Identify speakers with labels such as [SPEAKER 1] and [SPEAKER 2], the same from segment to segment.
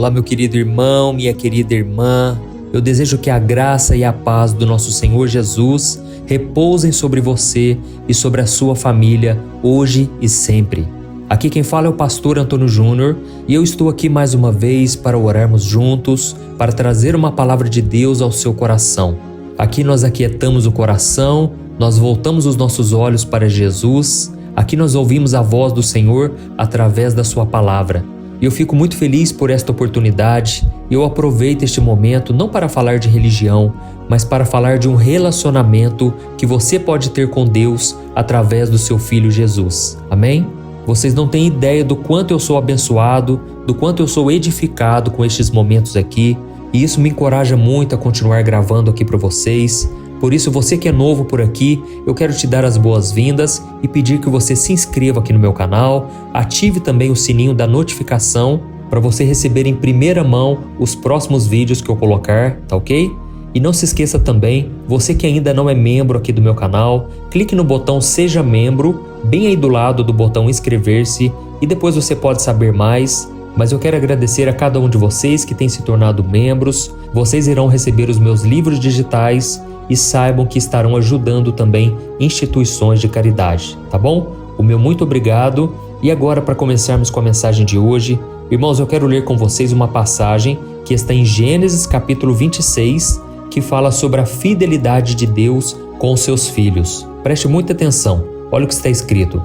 [SPEAKER 1] Olá, meu querido irmão, minha querida irmã. Eu desejo que a graça e a paz do nosso Senhor Jesus repousem sobre você e sobre a sua família, hoje e sempre. Aqui quem fala é o pastor Antônio Júnior e eu estou aqui mais uma vez para orarmos juntos, para trazer uma palavra de Deus ao seu coração. Aqui nós aquietamos o coração, nós voltamos os nossos olhos para Jesus, aqui nós ouvimos a voz do Senhor através da sua palavra. E eu fico muito feliz por esta oportunidade e eu aproveito este momento não para falar de religião, mas para falar de um relacionamento que você pode ter com Deus através do seu Filho Jesus. Amém? Vocês não têm ideia do quanto eu sou abençoado, do quanto eu sou edificado com estes momentos aqui, e isso me encoraja muito a continuar gravando aqui para vocês. Por isso, você que é novo por aqui, eu quero te dar as boas-vindas e pedir que você se inscreva aqui no meu canal, ative também o sininho da notificação para você receber em primeira mão os próximos vídeos que eu colocar, tá ok? E não se esqueça também, você que ainda não é membro aqui do meu canal, clique no botão Seja Membro, bem aí do lado do botão Inscrever-se, e depois você pode saber mais. Mas eu quero agradecer a cada um de vocês que tem se tornado membros. Vocês irão receber os meus livros digitais e saibam que estarão ajudando também instituições de caridade, tá bom? O meu muito obrigado. E agora, para começarmos com a mensagem de hoje, irmãos, eu quero ler com vocês uma passagem que está em Gênesis capítulo 26, que fala sobre a fidelidade de Deus com os seus filhos. Preste muita atenção, olha o que está escrito.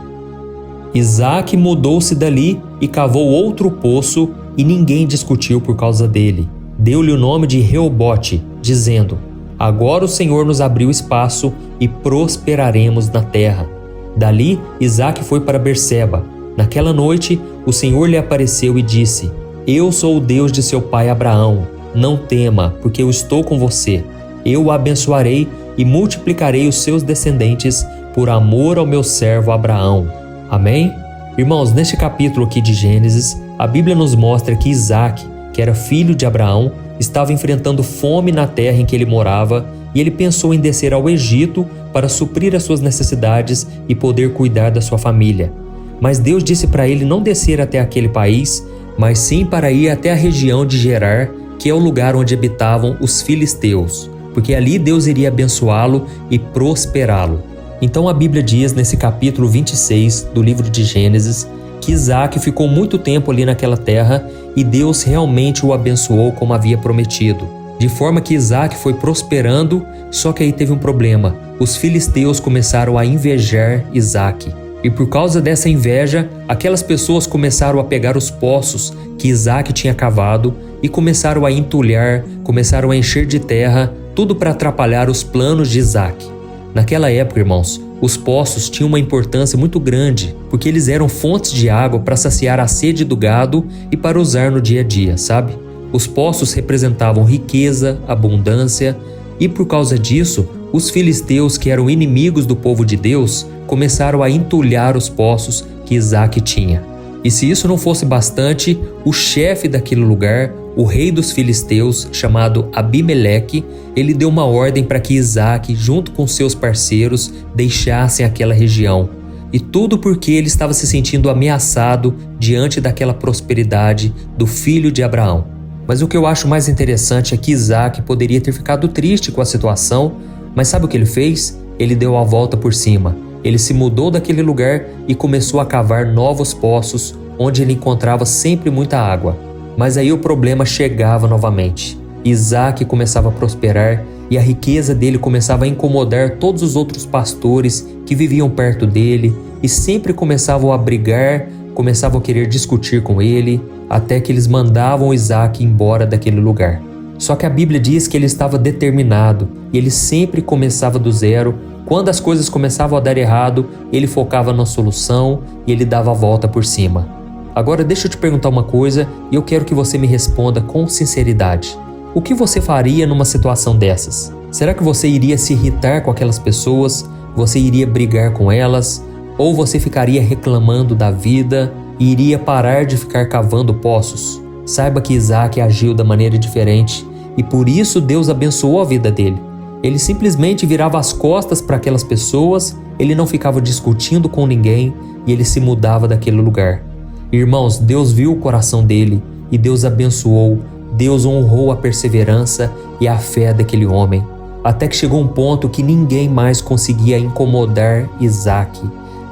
[SPEAKER 1] Isaque mudou-se dali e cavou outro poço e ninguém discutiu por causa dele. Deu-lhe o nome de Reobote, dizendo: agora o Senhor nos abriu espaço e prosperaremos na terra. Dali, Isaque foi para Berseba. Naquela noite, o Senhor lhe apareceu e disse: eu sou o Deus de seu pai Abraão. Não tema, porque eu estou com você. Eu o abençoarei e multiplicarei os seus descendentes por amor ao meu servo Abraão. Amém? Irmãos, neste capítulo aqui de Gênesis, a Bíblia nos mostra que Isaque, que era filho de Abraão, estava enfrentando fome na terra em que ele morava e ele pensou em descer ao Egito para suprir as suas necessidades e poder cuidar da sua família. Mas Deus disse para ele não descer até aquele país, mas sim para ir até a região de Gerar, que é o lugar onde habitavam os filisteus, porque ali Deus iria abençoá-lo e prosperá-lo. Então a Bíblia diz nesse capítulo 26 do livro de Gênesis que Isaque ficou muito tempo ali naquela terra e Deus realmente o abençoou como havia prometido. De forma que Isaque foi prosperando, só que aí teve um problema. Os filisteus começaram a invejar Isaque. E por causa dessa inveja, aquelas pessoas começaram a pegar os poços que Isaque tinha cavado e começaram a entulhar, começaram a encher de terra, tudo para atrapalhar os planos de Isaque. Naquela época, irmãos, os poços tinham uma importância muito grande, porque eles eram fontes de água para saciar a sede do gado e para usar no dia a dia, sabe? Os poços representavam riqueza, abundância, e por causa disso, os filisteus, que eram inimigos do povo de Deus, começaram a entulhar os poços que Isaque tinha. E se isso não fosse bastante, o chefe daquele lugar, o rei dos filisteus, chamado Abimeleque, ele deu uma ordem para que Isaque, junto com seus parceiros, deixassem aquela região. E tudo porque ele estava se sentindo ameaçado diante daquela prosperidade do filho de Abraão. Mas o que eu acho mais interessante é que Isaque poderia ter ficado triste com a situação, mas sabe o que ele fez? Ele deu a volta por cima. Ele se mudou daquele lugar e começou a cavar novos poços, onde ele encontrava sempre muita água. Mas aí o problema chegava novamente. Isaque começava a prosperar e a riqueza dele começava a incomodar todos os outros pastores que viviam perto dele e sempre começavam a brigar, começavam a querer discutir com ele, até que eles mandavam Isaque embora daquele lugar. Só que a Bíblia diz que ele estava determinado e ele sempre começava do zero. Quando as coisas começavam a dar errado, ele focava na solução e ele dava a volta por cima. Agora deixa eu te perguntar uma coisa e eu quero que você me responda com sinceridade. O que você faria numa situação dessas? Será que você iria se irritar com aquelas pessoas? Você iria brigar com elas? Ou você ficaria reclamando da vida e iria parar de ficar cavando poços? Saiba que Isaque agiu da maneira diferente e por isso Deus abençoou a vida dele. Ele simplesmente virava as costas para aquelas pessoas, ele não ficava discutindo com ninguém e ele se mudava daquele lugar. Irmãos, Deus viu o coração dele e Deus abençoou, Deus honrou a perseverança e a fé daquele homem, até que chegou um ponto que ninguém mais conseguia incomodar Isaac.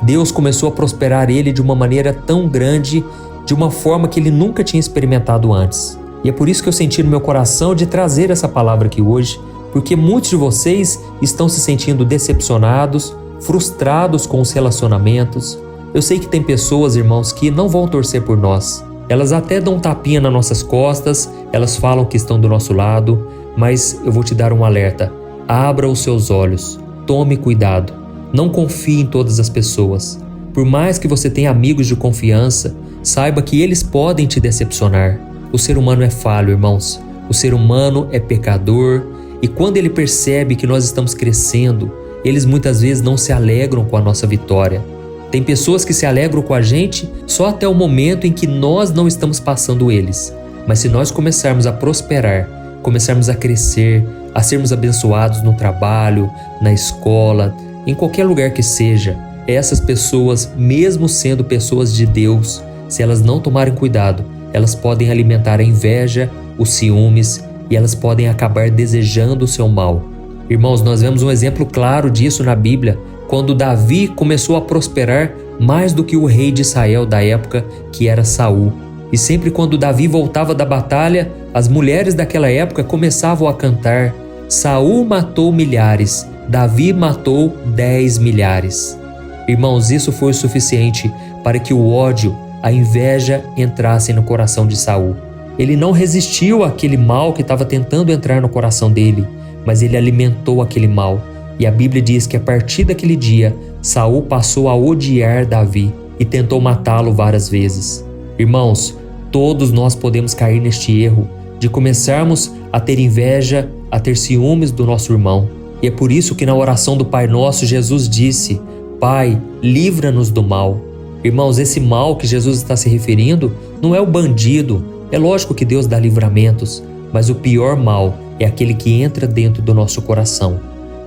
[SPEAKER 1] Deus começou a prosperar ele de uma maneira tão grande, de uma forma que ele nunca tinha experimentado antes. E é por isso que eu senti no meu coração de trazer essa palavra aqui hoje, porque muitos de vocês estão se sentindo decepcionados, frustrados com os relacionamentos. Eu sei que tem pessoas, irmãos, que não vão torcer por nós. Elas até dão um tapinha nas nossas costas, elas falam que estão do nosso lado, mas eu vou te dar um alerta. Abra os seus olhos, tome cuidado, não confie em todas as pessoas. Por mais que você tenha amigos de confiança, saiba que eles podem te decepcionar. O ser humano é falho, irmãos. O ser humano é pecador e quando ele percebe que nós estamos crescendo, eles muitas vezes não se alegram com a nossa vitória. Tem pessoas que se alegram com a gente só até o momento em que nós não estamos passando eles. Mas se nós começarmos a prosperar, começarmos a crescer, a sermos abençoados no trabalho, na escola, em qualquer lugar que seja, essas pessoas, mesmo sendo pessoas de Deus, se elas não tomarem cuidado, elas podem alimentar a inveja, os ciúmes e elas podem acabar desejando o seu mal. Irmãos, nós vemos um exemplo claro disso na Bíblia, quando Davi começou a prosperar mais do que o rei de Israel da época, que era Saul. E sempre quando Davi voltava da batalha, as mulheres daquela época começavam a cantar: Saul matou milhares, Davi matou 10 milhares. Irmãos, isso foi o suficiente para que o ódio, a inveja entrassem no coração de Saul. Ele não resistiu àquele mal que estava tentando entrar no coração dele, mas ele alimentou aquele mal. E a Bíblia diz que a partir daquele dia, Saul passou a odiar Davi e tentou matá-lo várias vezes. Irmãos, todos nós podemos cair neste erro de começarmos a ter inveja, a ter ciúmes do nosso irmão. E é por isso que na oração do Pai Nosso, Jesus disse: Pai, livra-nos do mal. Irmãos, esse mal que Jesus está se referindo não é o bandido. É lógico que Deus dá livramentos, mas o pior mal é aquele que entra dentro do nosso coração.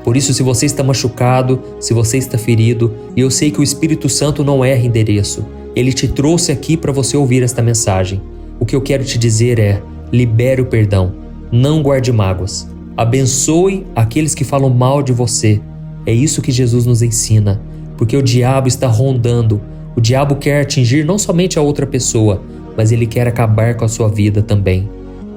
[SPEAKER 1] Por isso, se você está machucado, se você está ferido, e eu sei que o Espírito Santo não erra endereço, ele te trouxe aqui para você ouvir esta mensagem. O que eu quero te dizer é: libere o perdão, não guarde mágoas, abençoe aqueles que falam mal de você. É isso que Jesus nos ensina, porque o diabo está rondando. O diabo quer atingir não somente a outra pessoa, mas ele quer acabar com a sua vida também.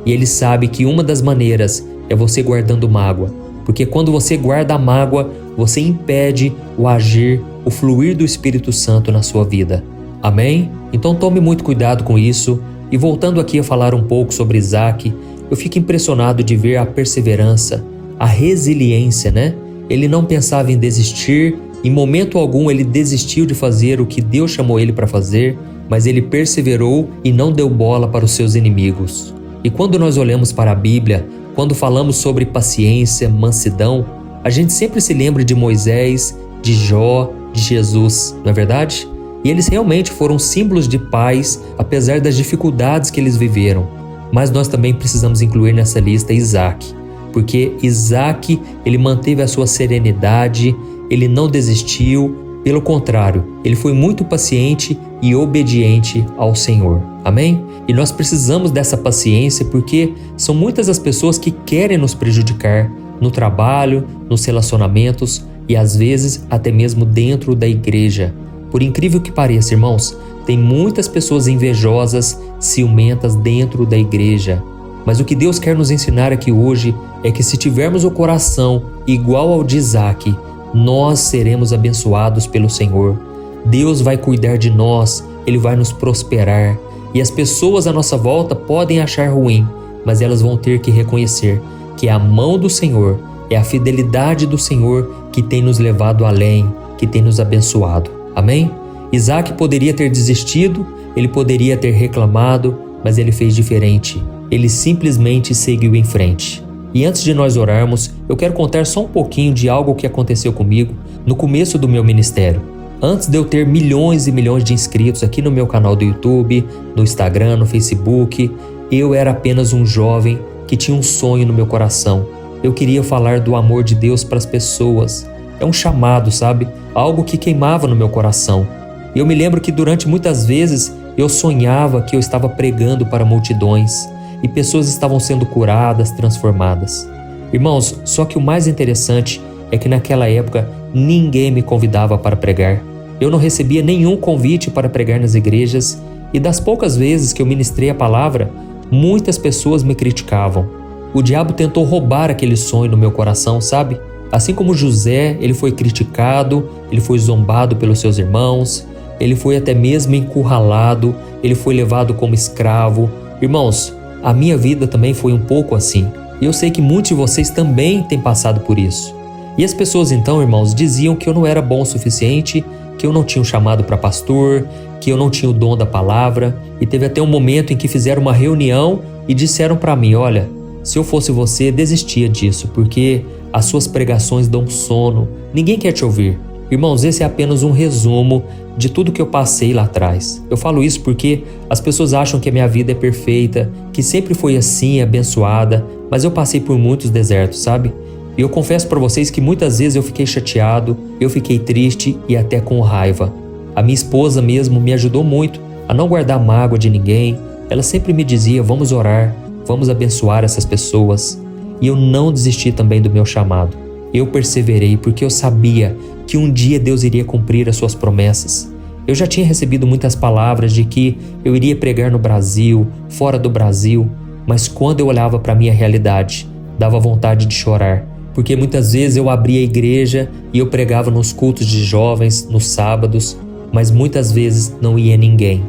[SPEAKER 1] E ele sabe que uma das maneiras é você guardando mágoa, porque quando você guarda a mágoa, você impede o agir, o fluir do Espírito Santo na sua vida. Amém? Então tome muito cuidado com isso. E voltando aqui a falar um pouco sobre Isaac, eu fico impressionado de ver a perseverança, a resiliência, né? Ele não pensava em desistir, em momento algum ele desistiu de fazer o que Deus chamou ele para fazer, mas ele perseverou e não deu bola para os seus inimigos. E quando nós olhamos para a Bíblia, quando falamos sobre paciência, mansidão, a gente sempre se lembra de Moisés, de Jó, de Jesus, não é verdade? E eles realmente foram símbolos de paz, apesar das dificuldades que eles viveram. Mas nós também precisamos incluir nessa lista Isaac, porque Isaac, ele manteve a sua serenidade, ele não desistiu, pelo contrário, ele foi muito paciente e obediente ao Senhor. Amém? E nós precisamos dessa paciência porque são muitas as pessoas que querem nos prejudicar no trabalho, nos relacionamentos e às vezes até mesmo dentro da igreja. Por incrível que pareça, irmãos, tem muitas pessoas invejosas, ciumentas dentro da igreja. Mas o que Deus quer nos ensinar aqui hoje é que se tivermos o coração igual ao de Isaac, nós seremos abençoados pelo Senhor. Deus vai cuidar de nós, Ele vai nos prosperar. E as pessoas à nossa volta podem achar ruim, mas elas vão ter que reconhecer que é a mão do Senhor, é a fidelidade do Senhor que tem nos levado além, que tem nos abençoado. Amém? Isaac poderia ter desistido, ele poderia ter reclamado, mas ele fez diferente. Ele simplesmente seguiu em frente. E antes de nós orarmos, eu quero contar só um pouquinho de algo que aconteceu comigo no começo do meu ministério. Antes de eu ter milhões e milhões de inscritos aqui no meu canal do YouTube, no Instagram, no Facebook, eu era apenas um jovem que tinha um sonho no meu coração. Eu queria falar do amor de Deus para as pessoas. É um chamado, sabe? Algo que queimava no meu coração. E eu me lembro que durante muitas vezes Eu sonhava que eu estava pregando para multidões e pessoas estavam sendo curadas, transformadas. Irmãos, só que o mais interessante é que naquela época ninguém me convidava para pregar. Eu não recebia nenhum convite para pregar nas igrejas e das poucas vezes que eu ministrei a palavra, muitas pessoas me criticavam. O diabo tentou roubar aquele sonho no meu coração, sabe? Assim como José, ele foi criticado, ele foi zombado pelos seus irmãos, ele foi até mesmo encurralado, ele foi levado como escravo. Irmãos, a minha vida também foi um pouco assim. E eu sei que muitos de vocês também têm passado por isso. E as pessoas então, irmãos, diziam que eu não era bom o suficiente, que eu não tinha um chamado para pastor, que eu não tinha o dom da palavra. E teve até um momento em que fizeram uma reunião e disseram para mim, olha, se eu fosse você, desistia disso, porque as suas pregações dão sono, ninguém quer te ouvir. Irmãos, esse é apenas um resumo de tudo que eu passei lá atrás. Eu falo isso porque as pessoas acham que a minha vida é perfeita, que sempre foi assim, abençoada, mas eu passei por muitos desertos, sabe? E eu confesso para vocês que muitas vezes eu fiquei chateado, eu fiquei triste e até com raiva. A minha esposa mesmo me ajudou muito a não guardar mágoa de ninguém. Ela sempre me dizia, vamos orar, vamos abençoar essas pessoas. E eu não desisti também do meu chamado. Eu perseverei porque eu sabia que um dia Deus iria cumprir as suas promessas. Eu já tinha recebido muitas palavras de que eu iria pregar no Brasil, fora do Brasil, mas quando eu olhava para a minha realidade, dava vontade de chorar, porque muitas vezes eu abria a igreja e eu pregava nos cultos de jovens, nos sábados, mas muitas vezes não ia ninguém.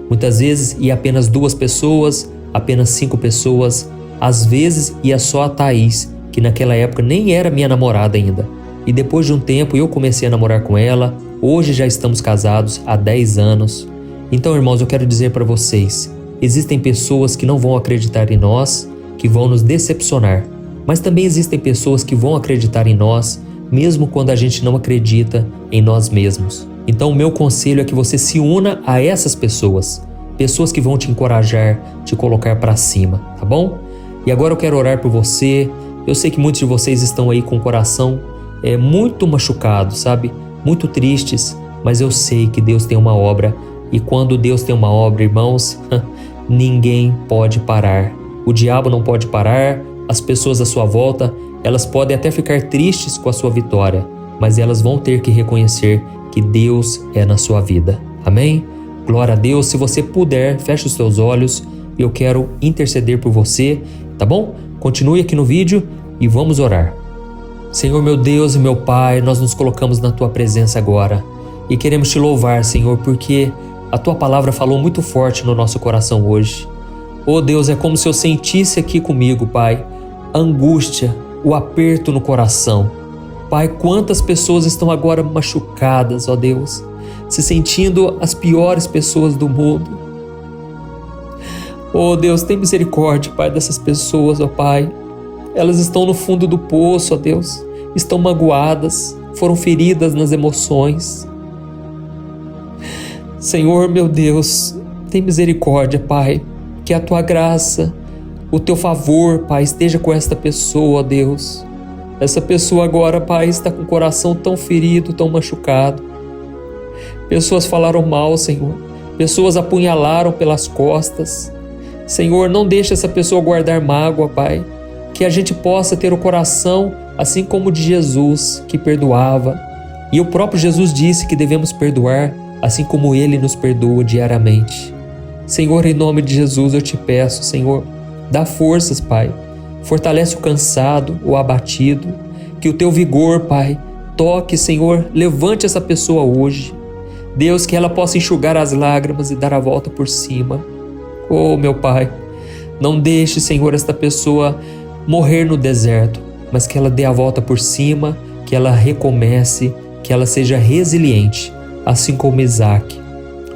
[SPEAKER 1] Muitas vezes ia apenas 2 pessoas, apenas 5 pessoas, às vezes ia só a Thaís, que naquela época nem era minha namorada ainda. E depois de um tempo eu comecei a namorar com ela, hoje já estamos casados há 10 anos. Então, irmãos, eu quero dizer para vocês, existem pessoas que não vão acreditar em nós, que vão nos decepcionar. Mas também existem pessoas que vão acreditar em nós, mesmo quando a gente não acredita em nós mesmos. Então o meu conselho é que você se una a essas pessoas. Pessoas que vão te encorajar, te colocar para cima, tá bom? E agora eu quero orar por você. Eu sei que muitos de vocês estão aí com o coração muito machucado, sabe? Muito tristes, mas eu sei que Deus tem uma obra. E quando Deus tem uma obra, irmãos, ninguém pode parar. O diabo não pode parar, as pessoas à sua volta, elas podem até ficar tristes com a sua vitória, mas elas vão ter que reconhecer que Deus é na sua vida. Amém? Glória a Deus. Se você puder, feche os seus olhos. Eu quero interceder por você, tá bom? Continue aqui no vídeo e vamos orar. Senhor meu Deus e meu Pai, nós nos colocamos na Tua presença agora e queremos Te louvar, Senhor, porque a Tua palavra falou muito forte no nosso coração hoje. Oh Deus, é como se eu sentisse aqui comigo, Pai, a angústia, o aperto no coração. Pai, quantas pessoas estão agora machucadas, ó Deus, se sentindo as piores pessoas do mundo. Oh Deus, tem misericórdia, Pai, dessas pessoas, ó Pai. Elas estão no fundo do poço, ó Deus, estão magoadas, foram feridas nas emoções. Senhor, meu Deus, tem misericórdia, Pai, que a Tua graça, o Teu favor, Pai, esteja com esta pessoa, ó Deus. Essa pessoa agora, Pai, está com o coração tão ferido, tão machucado. Pessoas falaram mal, Senhor. Pessoas apunhalaram pelas costas. Senhor, não deixe essa pessoa guardar mágoa, Pai. Que a gente possa ter o coração assim como o de Jesus, que perdoava. E o próprio Jesus disse que devemos perdoar assim como Ele nos perdoa diariamente. Senhor, em nome de Jesus eu Te peço, Senhor, dá forças, Pai. Fortalece o cansado, o abatido. Que o Teu vigor, Pai, toque, Senhor, levante essa pessoa hoje. Deus, que ela possa enxugar as lágrimas e dar a volta por cima. Oh, meu Pai, não deixe, Senhor, esta pessoa morrer no deserto, mas que ela dê a volta por cima, que ela recomece, que ela seja resiliente, assim como Isaac.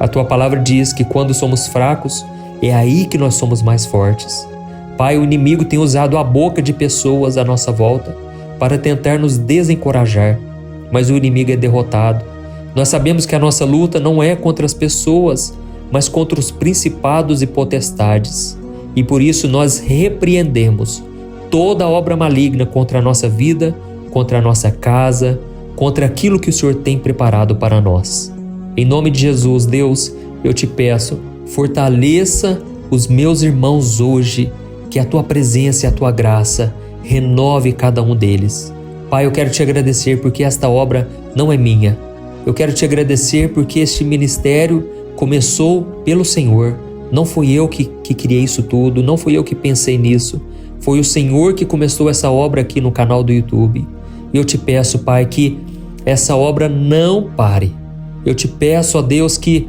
[SPEAKER 1] A Tua palavra diz que quando somos fracos, é aí que nós somos mais fortes. Pai, o inimigo tem usado a boca de pessoas à nossa volta para tentar nos desencorajar, mas o inimigo é derrotado. Nós sabemos que a nossa luta não é contra as pessoas, mas contra os principados e potestades. E por isso nós repreendemos toda obra maligna contra a nossa vida, contra a nossa casa, contra aquilo que o Senhor tem preparado para nós. Em nome de Jesus, Deus, eu Te peço, Fortaleça os meus irmãos hoje, que a Tua presença e a Tua graça renove cada um deles. Pai, eu quero Te agradecer porque esta obra não é minha. Eu quero Te agradecer porque este ministério começou pelo Senhor. Não fui eu que criei isso tudo, não fui eu que pensei nisso. Foi o Senhor que começou essa obra aqui no canal do YouTube. E eu Te peço, Pai, que essa obra não pare. Eu Te peço, ó Deus, que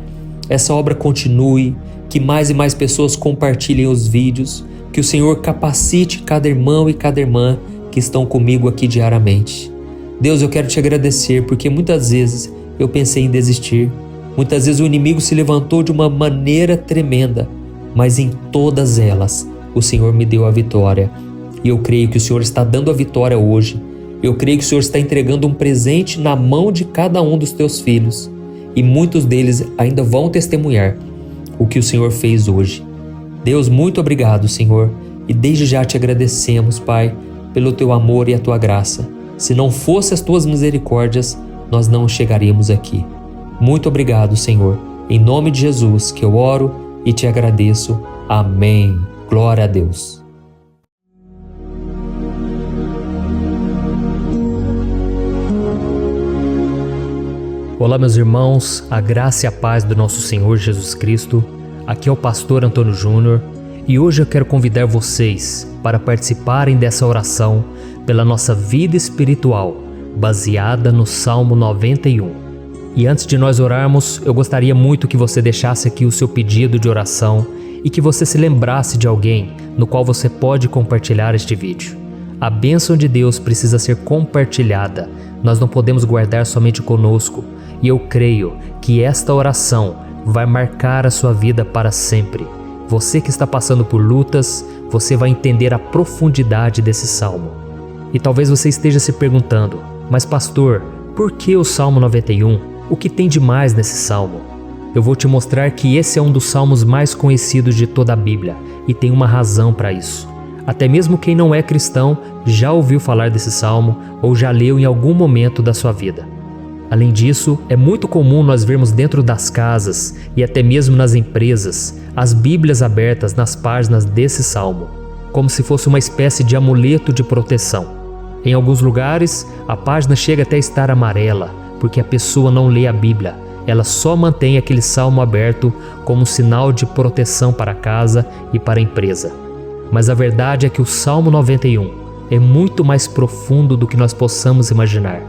[SPEAKER 1] essa obra continue, que mais e mais pessoas compartilhem os vídeos, que o Senhor capacite cada irmão e cada irmã que estão comigo aqui diariamente. Deus, eu quero Te agradecer porque muitas vezes eu pensei em desistir. Muitas vezes o inimigo se levantou de uma maneira tremenda, mas em todas elas o Senhor me deu a vitória. E eu creio que o Senhor está dando a vitória hoje. Eu creio que o Senhor está entregando um presente na mão de cada um dos Teus filhos. E muitos deles ainda vão testemunhar o que o Senhor fez hoje. Deus, muito obrigado, Senhor. E desde já Te agradecemos, Pai, pelo Teu amor e a Tua graça. Se não fossem as Tuas misericórdias, nós não chegaríamos aqui. Muito obrigado, Senhor. Em nome de Jesus que eu oro e Te agradeço. Amém. Glória a Deus. Olá, meus irmãos, a graça e a paz do nosso Senhor Jesus Cristo. Aqui é o pastor Antônio Júnior e hoje eu quero convidar vocês para participarem dessa oração pela nossa vida espiritual, baseada no Salmo 91. E antes de nós orarmos, eu gostaria muito que você deixasse aqui o seu pedido de oração e que você se lembrasse de alguém no qual você pode compartilhar este vídeo. A bênção de Deus precisa ser compartilhada, nós não podemos guardar somente conosco, e eu creio que esta oração vai marcar a sua vida para sempre. Você que está passando por lutas, você vai entender a profundidade desse salmo. E talvez você esteja se perguntando, mas pastor, por que o Salmo 91? O que tem de mais nesse salmo? Eu vou te mostrar que esse é um dos salmos mais conhecidos de toda a Bíblia e tem uma razão para isso. Até mesmo quem não é cristão já ouviu falar desse salmo ou já leu em algum momento da sua vida. Além disso, é muito comum nós vermos dentro das casas e até mesmo nas empresas as Bíblias abertas nas páginas desse salmo, como se fosse uma espécie de amuleto de proteção. Em alguns lugares, a página chega até a estar amarela, porque a pessoa não lê a Bíblia, ela só mantém aquele salmo aberto como um sinal de proteção para a casa e para a empresa. Mas a verdade é que o Salmo 91 é muito mais profundo do que nós possamos imaginar.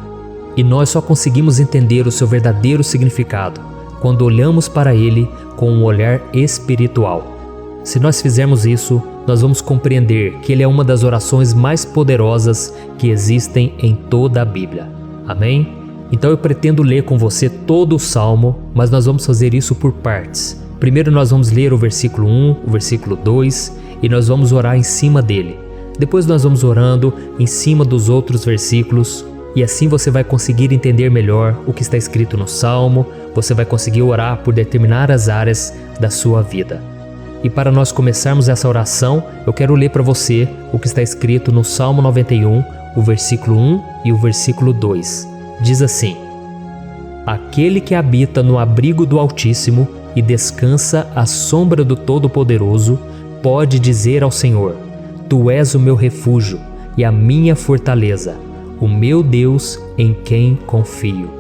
[SPEAKER 1] E nós só conseguimos entender o seu verdadeiro significado quando olhamos para ele com um olhar espiritual. Se nós fizermos isso, nós vamos compreender que ele é uma das orações mais poderosas que existem em toda a Bíblia. Amém? Então eu pretendo ler com você todo o Salmo, mas nós vamos fazer isso por partes. Primeiro nós vamos ler o versículo 1, o versículo 2 e nós vamos orar em cima dele. Depois nós vamos orando em cima dos outros versículos e assim você vai conseguir entender melhor o que está escrito no Salmo, você vai conseguir orar por determinadas áreas da sua vida. E para nós começarmos essa oração, eu quero ler para você o que está escrito no Salmo 91, o versículo 1 e o versículo 2. Diz assim: Aquele que habita no abrigo do Altíssimo e descansa à sombra do Todo-Poderoso, pode dizer ao Senhor: Tu és o meu refúgio e a minha fortaleza, o meu Deus em quem confio.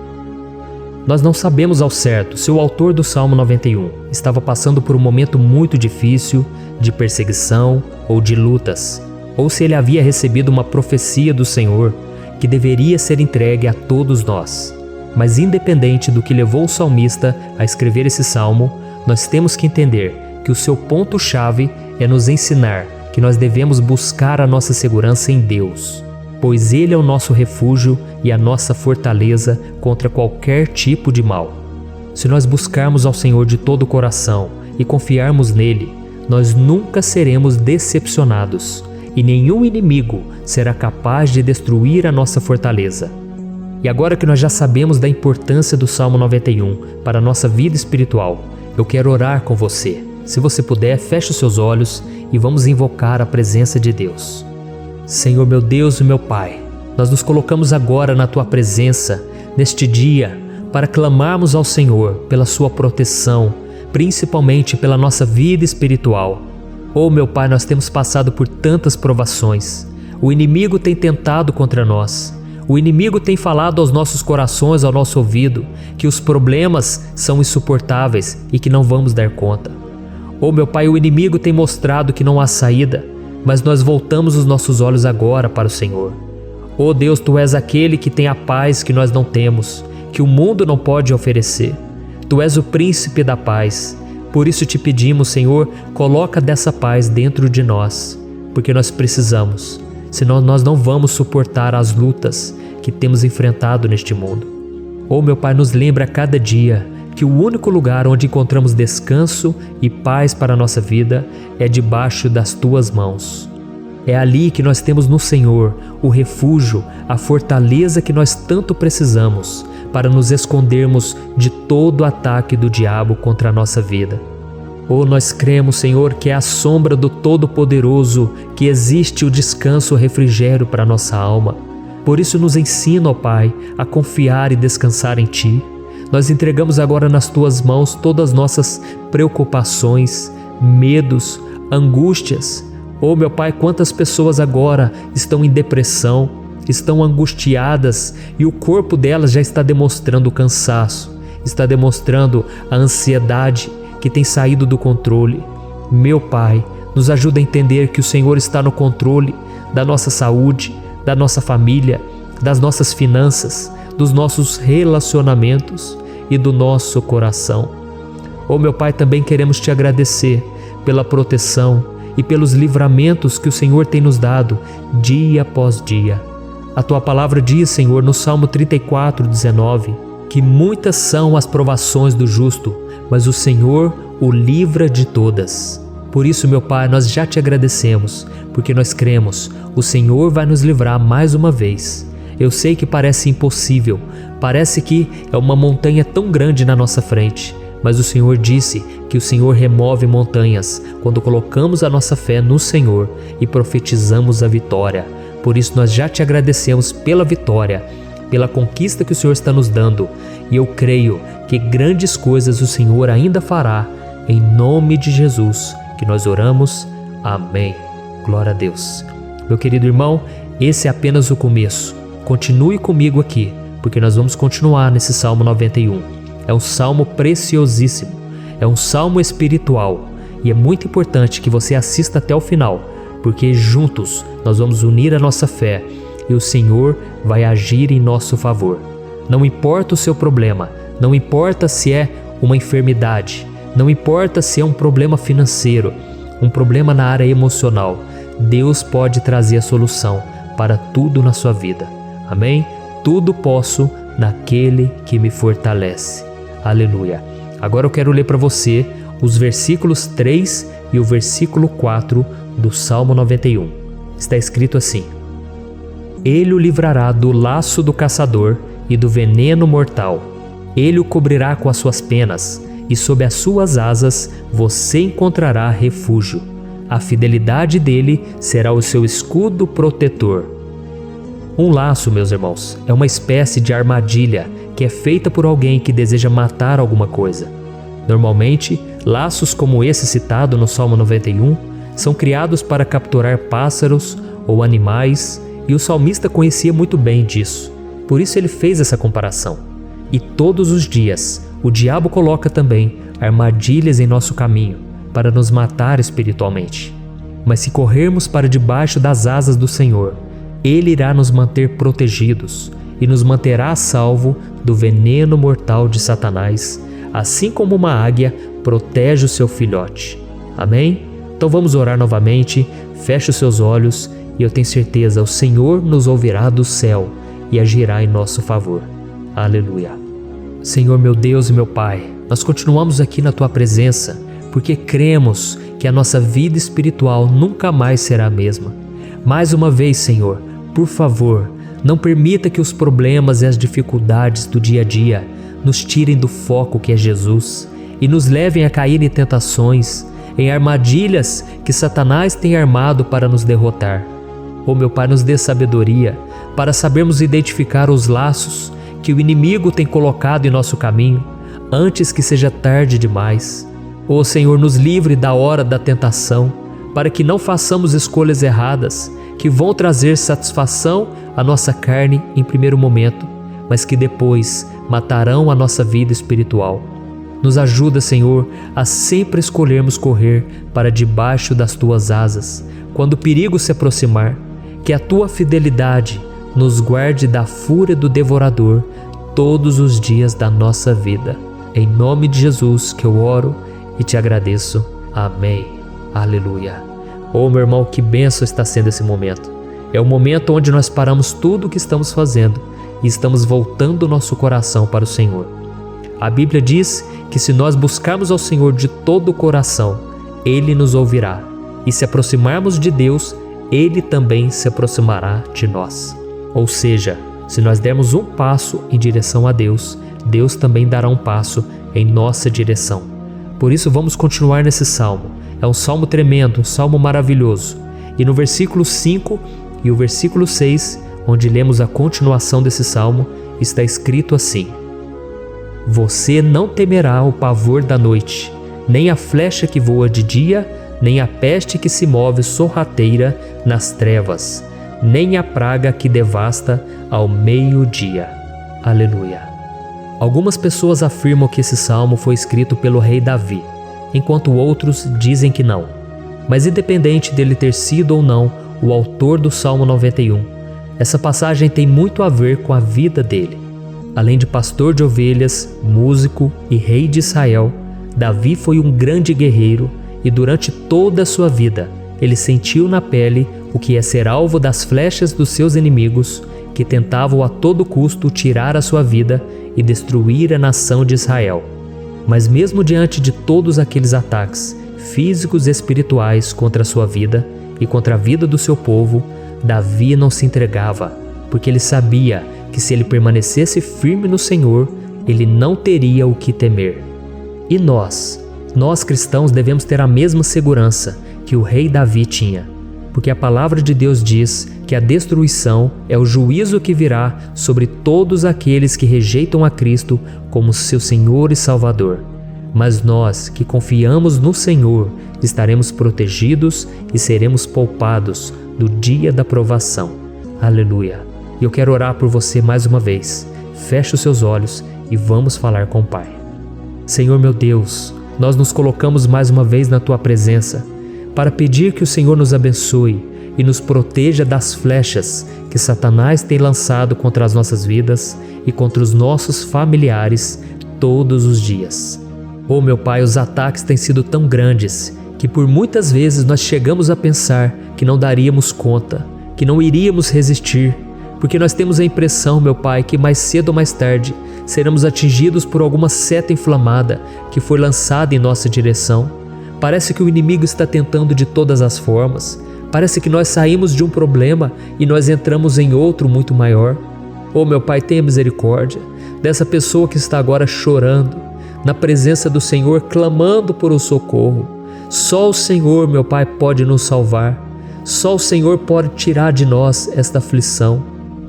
[SPEAKER 1] Nós não sabemos ao certo se o autor do Salmo 91 estava passando por um momento muito difícil, de perseguição ou de lutas, ou se ele havia recebido uma profecia do Senhor que deveria ser entregue a todos nós. Mas independente do que levou o salmista a escrever esse salmo, nós temos que entender que o seu ponto-chave é nos ensinar que nós devemos buscar a nossa segurança em Deus, pois Ele é o nosso refúgio e a nossa fortaleza contra qualquer tipo de mal. Se nós buscarmos ao Senhor de todo o coração e confiarmos nele, nós nunca seremos decepcionados e nenhum inimigo será capaz de destruir a nossa fortaleza. E agora que nós já sabemos da importância do Salmo 91 para a nossa vida espiritual, eu quero orar com você. Se você puder, feche os seus olhos e vamos invocar a presença de Deus. Senhor meu Deus e meu Pai, nós nos colocamos agora na Tua presença, neste dia, para clamarmos ao Senhor pela Sua proteção, principalmente pela nossa vida espiritual. Oh, meu Pai, nós temos passado por tantas provações. O inimigo tem tentado contra nós. O inimigo tem falado aos nossos corações, ao nosso ouvido, que os problemas são insuportáveis e que não vamos dar conta. Oh, meu Pai, o inimigo tem mostrado que não há saída, mas nós voltamos os nossos olhos agora para o Senhor. Oh Deus, Tu és aquele que tem a paz que nós não temos, que o mundo não pode oferecer. Tu és o príncipe da paz. Por isso te pedimos, Senhor, coloca dessa paz dentro de nós, porque nós precisamos, senão nós não vamos suportar as lutas que temos enfrentado neste mundo. Oh, meu Pai, nos lembra a cada dia que o único lugar onde encontramos descanso e paz para a nossa vida é debaixo das Tuas mãos. É ali que nós temos no Senhor o refúgio, a fortaleza que nós tanto precisamos para nos escondermos de todo ataque do diabo contra a nossa vida. Oh, nós cremos, Senhor, que é à sombra do Todo-Poderoso que existe o descanso, o refrigério para a nossa alma. Por isso nos ensina, ó Pai, a confiar e descansar em Ti. Nós entregamos agora nas Tuas mãos todas as nossas preocupações, medos, angústias. Oh, meu Pai, quantas pessoas agora estão em depressão, estão angustiadas e o corpo delas já está demonstrando o cansaço, está demonstrando a ansiedade que tem saído do controle. Meu Pai, nos ajuda a entender que o Senhor está no controle da nossa saúde, da nossa família, das nossas finanças, dos nossos relacionamentos e do nosso coração. Oh, meu Pai, também queremos Te agradecer pela proteção e pelos livramentos que o Senhor tem nos dado dia após dia. A Tua palavra diz, Senhor, no Salmo 34:19, que muitas são as provações do justo, mas o Senhor o livra de todas. Por isso, meu Pai, nós já Te agradecemos, porque nós cremos, o Senhor vai nos livrar mais uma vez. Eu sei que parece impossível, parece que é uma montanha tão grande na nossa frente, mas o Senhor disse que o Senhor remove montanhas quando colocamos a nossa fé no Senhor e profetizamos a vitória. Por isso nós já Te agradecemos pela vitória, pela conquista que o Senhor está nos dando, e eu creio que grandes coisas o Senhor ainda fará, em nome de Jesus, que nós oramos. Amém. Glória a Deus. Meu querido irmão, esse é apenas o começo. Continue comigo aqui, porque nós vamos continuar nesse Salmo 91. É um salmo preciosíssimo, é um salmo espiritual, e é muito importante que você assista até o final, porque juntos nós vamos unir a nossa fé e o Senhor vai agir em nosso favor. Não importa o seu problema, não importa se é uma enfermidade, não importa se é um problema financeiro, um problema na área emocional, Deus pode trazer a solução para tudo na sua vida. Amém? Tudo posso naquele que me fortalece. Aleluia. Agora eu quero ler para você os versículos 3 e o versículo 4 do Salmo 91. Está escrito assim: Ele o livrará do laço do caçador e do veneno mortal. Ele o cobrirá com as suas penas, e sob as suas asas você encontrará refúgio. A fidelidade dele será o seu escudo protetor. Um laço, meus irmãos, é uma espécie de armadilha que é feita por alguém que deseja matar alguma coisa. Normalmente, laços como esse citado no Salmo 91 são criados para capturar pássaros ou animais, e o salmista conhecia muito bem disso. Por isso ele fez essa comparação. E todos os dias, o diabo coloca também armadilhas em nosso caminho para nos matar espiritualmente. Mas se corrermos para debaixo das asas do Senhor, Ele irá nos manter protegidos e nos manterá a salvo do veneno mortal de Satanás, assim como uma águia protege o seu filhote. Amém? Então vamos orar novamente, feche os seus olhos e eu tenho certeza, o Senhor nos ouvirá do céu e agirá em nosso favor. Aleluia. Senhor, meu Deus e meu Pai, nós continuamos aqui na Tua presença porque cremos que a nossa vida espiritual nunca mais será a mesma. Mais uma vez, Senhor, por favor, não permita que os problemas e as dificuldades do dia a dia nos tirem do foco que é Jesus e nos levem a cair em tentações, em armadilhas que Satanás tem armado para nos derrotar. Oh, meu Pai, nos dê sabedoria para sabermos identificar os laços que o inimigo tem colocado em nosso caminho antes que seja tarde demais. Ó Senhor, nos livre da hora da tentação, para que não façamos escolhas erradas, que vão trazer satisfação à nossa carne em primeiro momento, mas que depois matarão a nossa vida espiritual. Nos ajuda, Senhor, a sempre escolhermos correr para debaixo das Tuas asas, quando o perigo se aproximar. Que a Tua fidelidade nos guarde da fúria do devorador todos os dias da nossa vida. Em nome de Jesus que eu oro e te agradeço. Amém. Aleluia. Oh, meu irmão, que bênção está sendo esse momento. É o momento onde nós paramos tudo o que estamos fazendo e estamos voltando o nosso coração para o Senhor. A Bíblia diz que se nós buscarmos ao Senhor de todo o coração, Ele nos ouvirá. E se aproximarmos de Deus, Ele também se aproximará de nós. Ou seja, se nós dermos um passo em direção a Deus, Deus também dará um passo em nossa direção. Por isso vamos continuar nesse salmo. É um salmo tremendo, um salmo maravilhoso. E no versículo 5 e o versículo 6, onde lemos a continuação desse salmo, está escrito assim: Você não temerá o pavor da noite, nem a flecha que voa de dia, nem a peste que se move sorrateira nas trevas, nem a praga que devasta ao meio-dia. Aleluia. Algumas pessoas afirmam que esse salmo foi escrito pelo rei Davi, enquanto outros dizem que não. Mas independente dele ter sido ou não o autor do Salmo 91, essa passagem tem muito a ver com a vida dele. Além de pastor de ovelhas, músico e rei de Israel, Davi foi um grande guerreiro e durante toda a sua vida ele sentiu na pele o que é ser alvo das flechas dos seus inimigos, que tentavam a todo custo tirar a sua vida e destruir a nação de Israel. Mas mesmo diante de todos aqueles ataques físicos e espirituais contra a sua vida e contra a vida do seu povo, Davi não se entregava, porque ele sabia que se ele permanecesse firme no Senhor, ele não teria o que temer. E nós cristãos devemos ter a mesma segurança que o rei Davi tinha, porque a palavra de Deus diz que a destruição é o juízo que virá sobre todos aqueles que rejeitam a Cristo como seu Senhor e Salvador. Mas nós que confiamos no Senhor estaremos protegidos e seremos poupados do dia da provação. Aleluia. E eu quero orar por você mais uma vez. Feche os seus olhos e vamos falar com o Pai. Senhor meu Deus, nós nos colocamos mais uma vez na Tua presença para pedir que o Senhor nos abençoe e nos proteja das flechas que Satanás tem lançado contra as nossas vidas e contra os nossos familiares todos os dias. Oh meu Pai, os ataques têm sido tão grandes que por muitas vezes nós chegamos a pensar que não daríamos conta, que não iríamos resistir, porque nós temos a impressão, meu Pai, que mais cedo ou mais tarde seremos atingidos por alguma seta inflamada que foi lançada em nossa direção. Parece que o inimigo está tentando de todas as formas. Parece que nós saímos de um problema e nós entramos em outro muito maior. Oh meu Pai, tenha misericórdia dessa pessoa que está agora chorando, na presença do Senhor, clamando por um socorro. Só o Senhor, meu Pai, pode nos salvar. Só o Senhor pode tirar de nós esta aflição.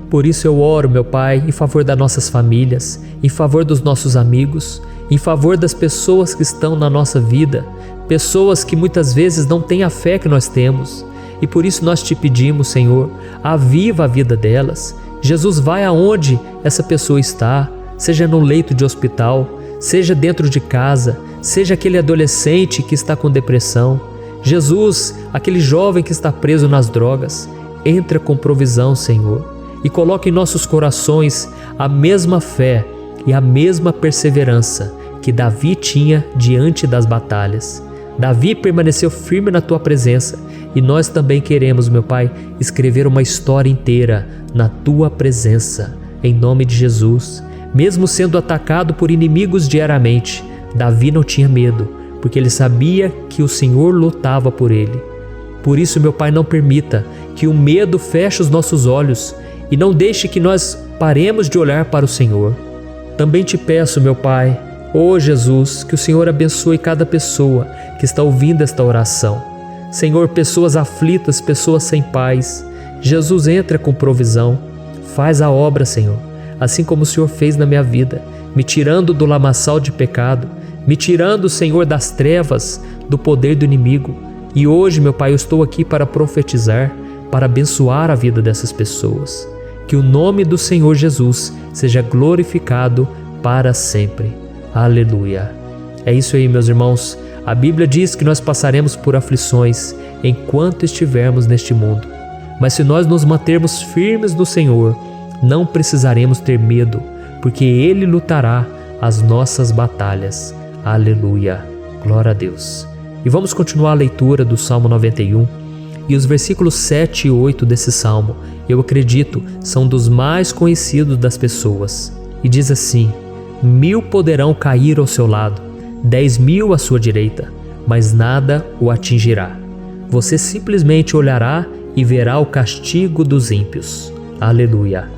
[SPEAKER 1] Por isso eu oro, meu Pai, em favor das nossas famílias, em favor dos nossos amigos, em favor das pessoas que estão na nossa vida, pessoas que muitas vezes não têm a fé que nós temos. E por isso nós te pedimos, Senhor, aviva a vida delas. Jesus, vai aonde essa pessoa está, seja no leito de hospital, seja dentro de casa, seja aquele adolescente que está com depressão. Jesus, aquele jovem que está preso nas drogas, entra com provisão, Senhor, e coloca em nossos corações a mesma fé e a mesma perseverança que Davi tinha diante das batalhas. Davi permaneceu firme na Tua presença e nós também queremos, meu Pai, escrever uma história inteira na Tua presença, em nome de Jesus. Mesmo sendo atacado por inimigos diariamente, Davi não tinha medo, porque ele sabia que o Senhor lutava por ele. Por isso, meu Pai, não permita que o medo feche os nossos olhos e não deixe que nós paremos de olhar para o Senhor. Também te peço, meu Pai, ó Jesus, que o Senhor abençoe cada pessoa que está ouvindo esta oração. Senhor, pessoas aflitas, pessoas sem paz. Jesus, entra com provisão. Faz a obra, Senhor, assim como o Senhor fez na minha vida, me tirando do lamaçal de pecado, me tirando, Senhor, das trevas, do poder do inimigo. E hoje, meu Pai, eu estou aqui para profetizar, para abençoar a vida dessas pessoas. Que o nome do Senhor Jesus seja glorificado para sempre. Aleluia. É isso aí, meus irmãos. A Bíblia diz que nós passaremos por aflições enquanto estivermos neste mundo. Mas se nós nos mantermos firmes no Senhor, não precisaremos ter medo, porque Ele lutará as nossas batalhas. Aleluia. Glória a Deus. E vamos continuar a leitura do Salmo 91. E os versículos 7 e 8 desse salmo, eu acredito, são dos mais conhecidos das pessoas. E diz assim: 1000 poderão cair ao seu lado, 10.000 à sua direita, mas nada o atingirá. Você simplesmente olhará e verá o castigo dos ímpios. Aleluia.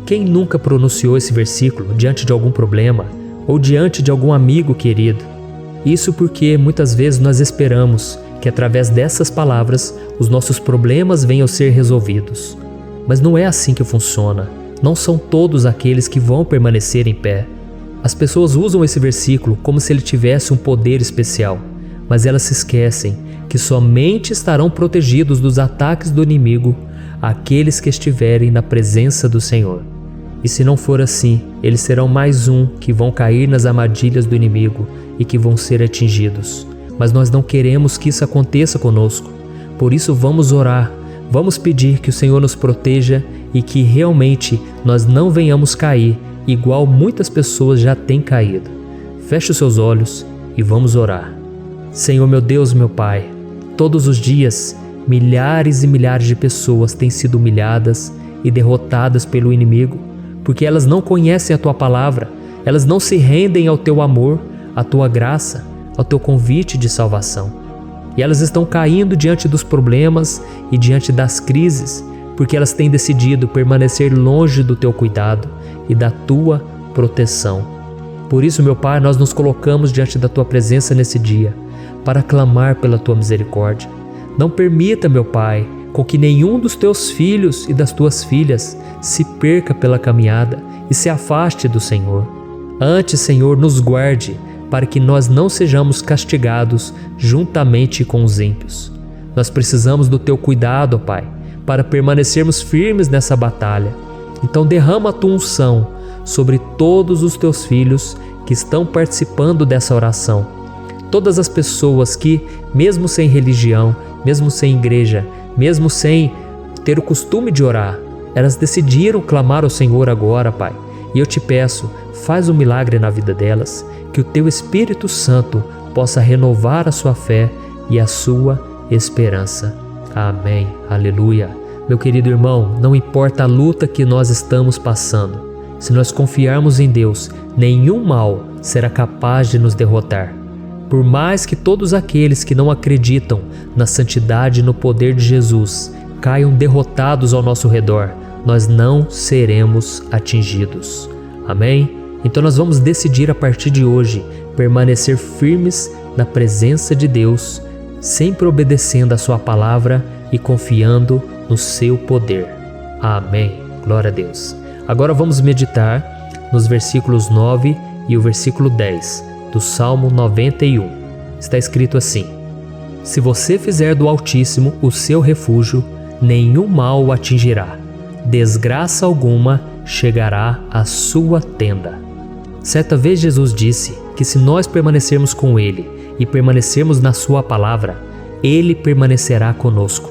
[SPEAKER 1] Quem nunca pronunciou esse versículo diante de algum problema ou diante de algum amigo querido? Isso porque muitas vezes nós esperamos que através dessas palavras os nossos problemas venham a ser resolvidos. Mas não é assim que funciona. Não são todos aqueles que vão permanecer em pé. As pessoas usam esse versículo como se ele tivesse um poder especial, mas elas se esquecem que somente estarão protegidos dos ataques do inimigo aqueles que estiverem na presença do Senhor. E se não for assim, eles serão mais um que vão cair nas armadilhas do inimigo e que vão ser atingidos. Mas nós não queremos que isso aconteça conosco. Por isso vamos orar, vamos pedir que o Senhor nos proteja e que realmente nós não venhamos cair igual muitas pessoas já têm caído. Feche os seus olhos e vamos orar. Senhor, meu Deus, meu Pai, todos os dias milhares e milhares de pessoas têm sido humilhadas e derrotadas pelo inimigo, porque elas não conhecem a Tua palavra, elas não se rendem ao Teu amor, à Tua graça, ao Teu convite de salvação. E elas estão caindo diante dos problemas e diante das crises, porque elas têm decidido permanecer longe do Teu cuidado e da Tua proteção. Por isso, meu Pai, nós nos colocamos diante da Tua presença nesse dia, para clamar pela Tua misericórdia. Não permita, meu Pai, com que nenhum dos Teus filhos e das Tuas filhas se perca pela caminhada e se afaste do Senhor. Antes, Senhor, nos guarde, para que nós não sejamos castigados juntamente com os ímpios. Nós precisamos do Teu cuidado, ó Pai, para permanecermos firmes nessa batalha. Então derrama a Tua unção sobre todos os Teus filhos que estão participando dessa oração. Todas as pessoas que, mesmo sem religião, mesmo sem igreja, mesmo sem ter o costume de orar, elas decidiram clamar ao Senhor agora, Pai. E eu te peço, faz um milagre na vida delas, que o Teu Espírito Santo possa renovar a sua fé e a sua esperança. Amém. Aleluia. Meu querido irmão, não importa a luta que nós estamos passando, se nós confiarmos em Deus, nenhum mal será capaz de nos derrotar. Por mais que todos aqueles que não acreditam na santidade e no poder de Jesus caiam derrotados ao nosso redor, nós não seremos atingidos. Amém? Então nós vamos decidir a partir de hoje permanecer firmes na presença de Deus, sempre obedecendo a Sua palavra e confiando no Seu poder. Amém. Glória a Deus. Agora vamos meditar nos versículos 9 e o versículo 10 do Salmo 91. Está escrito assim: Se você fizer do Altíssimo o seu refúgio, nenhum mal o atingirá, desgraça alguma chegará à sua tenda. Certa vez Jesus disse que se nós permanecermos com Ele e permanecermos na Sua palavra, Ele permanecerá conosco.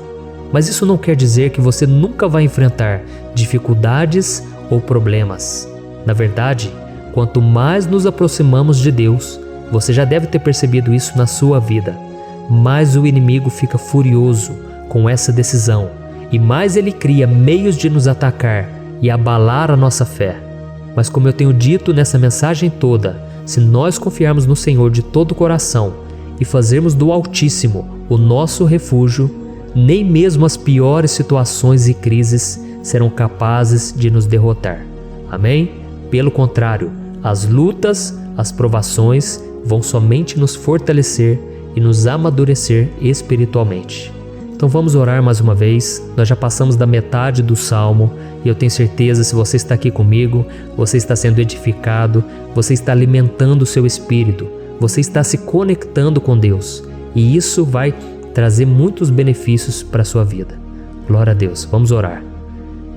[SPEAKER 1] Mas isso não quer dizer que você nunca vai enfrentar dificuldades ou problemas. Na verdade, quanto mais nos aproximamos de Deus, você já deve ter percebido isso na sua vida, mais o inimigo fica furioso com essa decisão e mais ele cria meios de nos atacar e abalar a nossa fé. Mas como eu tenho dito nessa mensagem toda, se nós confiarmos no Senhor de todo o coração e fazermos do Altíssimo o nosso refúgio, nem mesmo as piores situações e crises serão capazes de nos derrotar. Amém? Pelo contrário, as lutas, as provações vão somente nos fortalecer e nos amadurecer espiritualmente. Então vamos orar mais uma vez. Nós já passamos da metade do Salmo e eu tenho certeza, se você está aqui comigo, você está sendo edificado, você está alimentando o seu espírito Você está se conectando com Deus e isso vai trazer muitos benefícios para a sua vida. Glória a Deus. Vamos orar.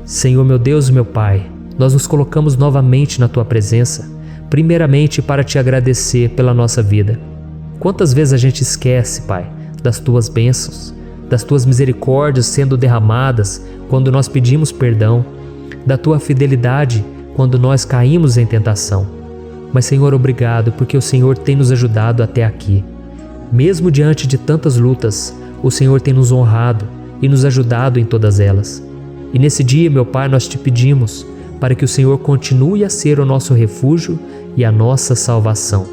[SPEAKER 1] Senhor, meu Deus e meu Pai, nós nos colocamos novamente na Tua presença, primeiramente para Te agradecer pela nossa vida. Quantas vezes a gente esquece, Pai, das Tuas bênçãos, das Tuas misericórdias sendo derramadas quando nós pedimos perdão, da Tua fidelidade quando nós caímos em tentação. Mas, Senhor, obrigado, porque o Senhor tem nos ajudado até aqui. Mesmo diante de tantas lutas, o Senhor tem nos honrado e nos ajudado em todas elas. E nesse dia, meu Pai, nós Te pedimos para que o Senhor continue a ser o nosso refúgio e a nossa salvação.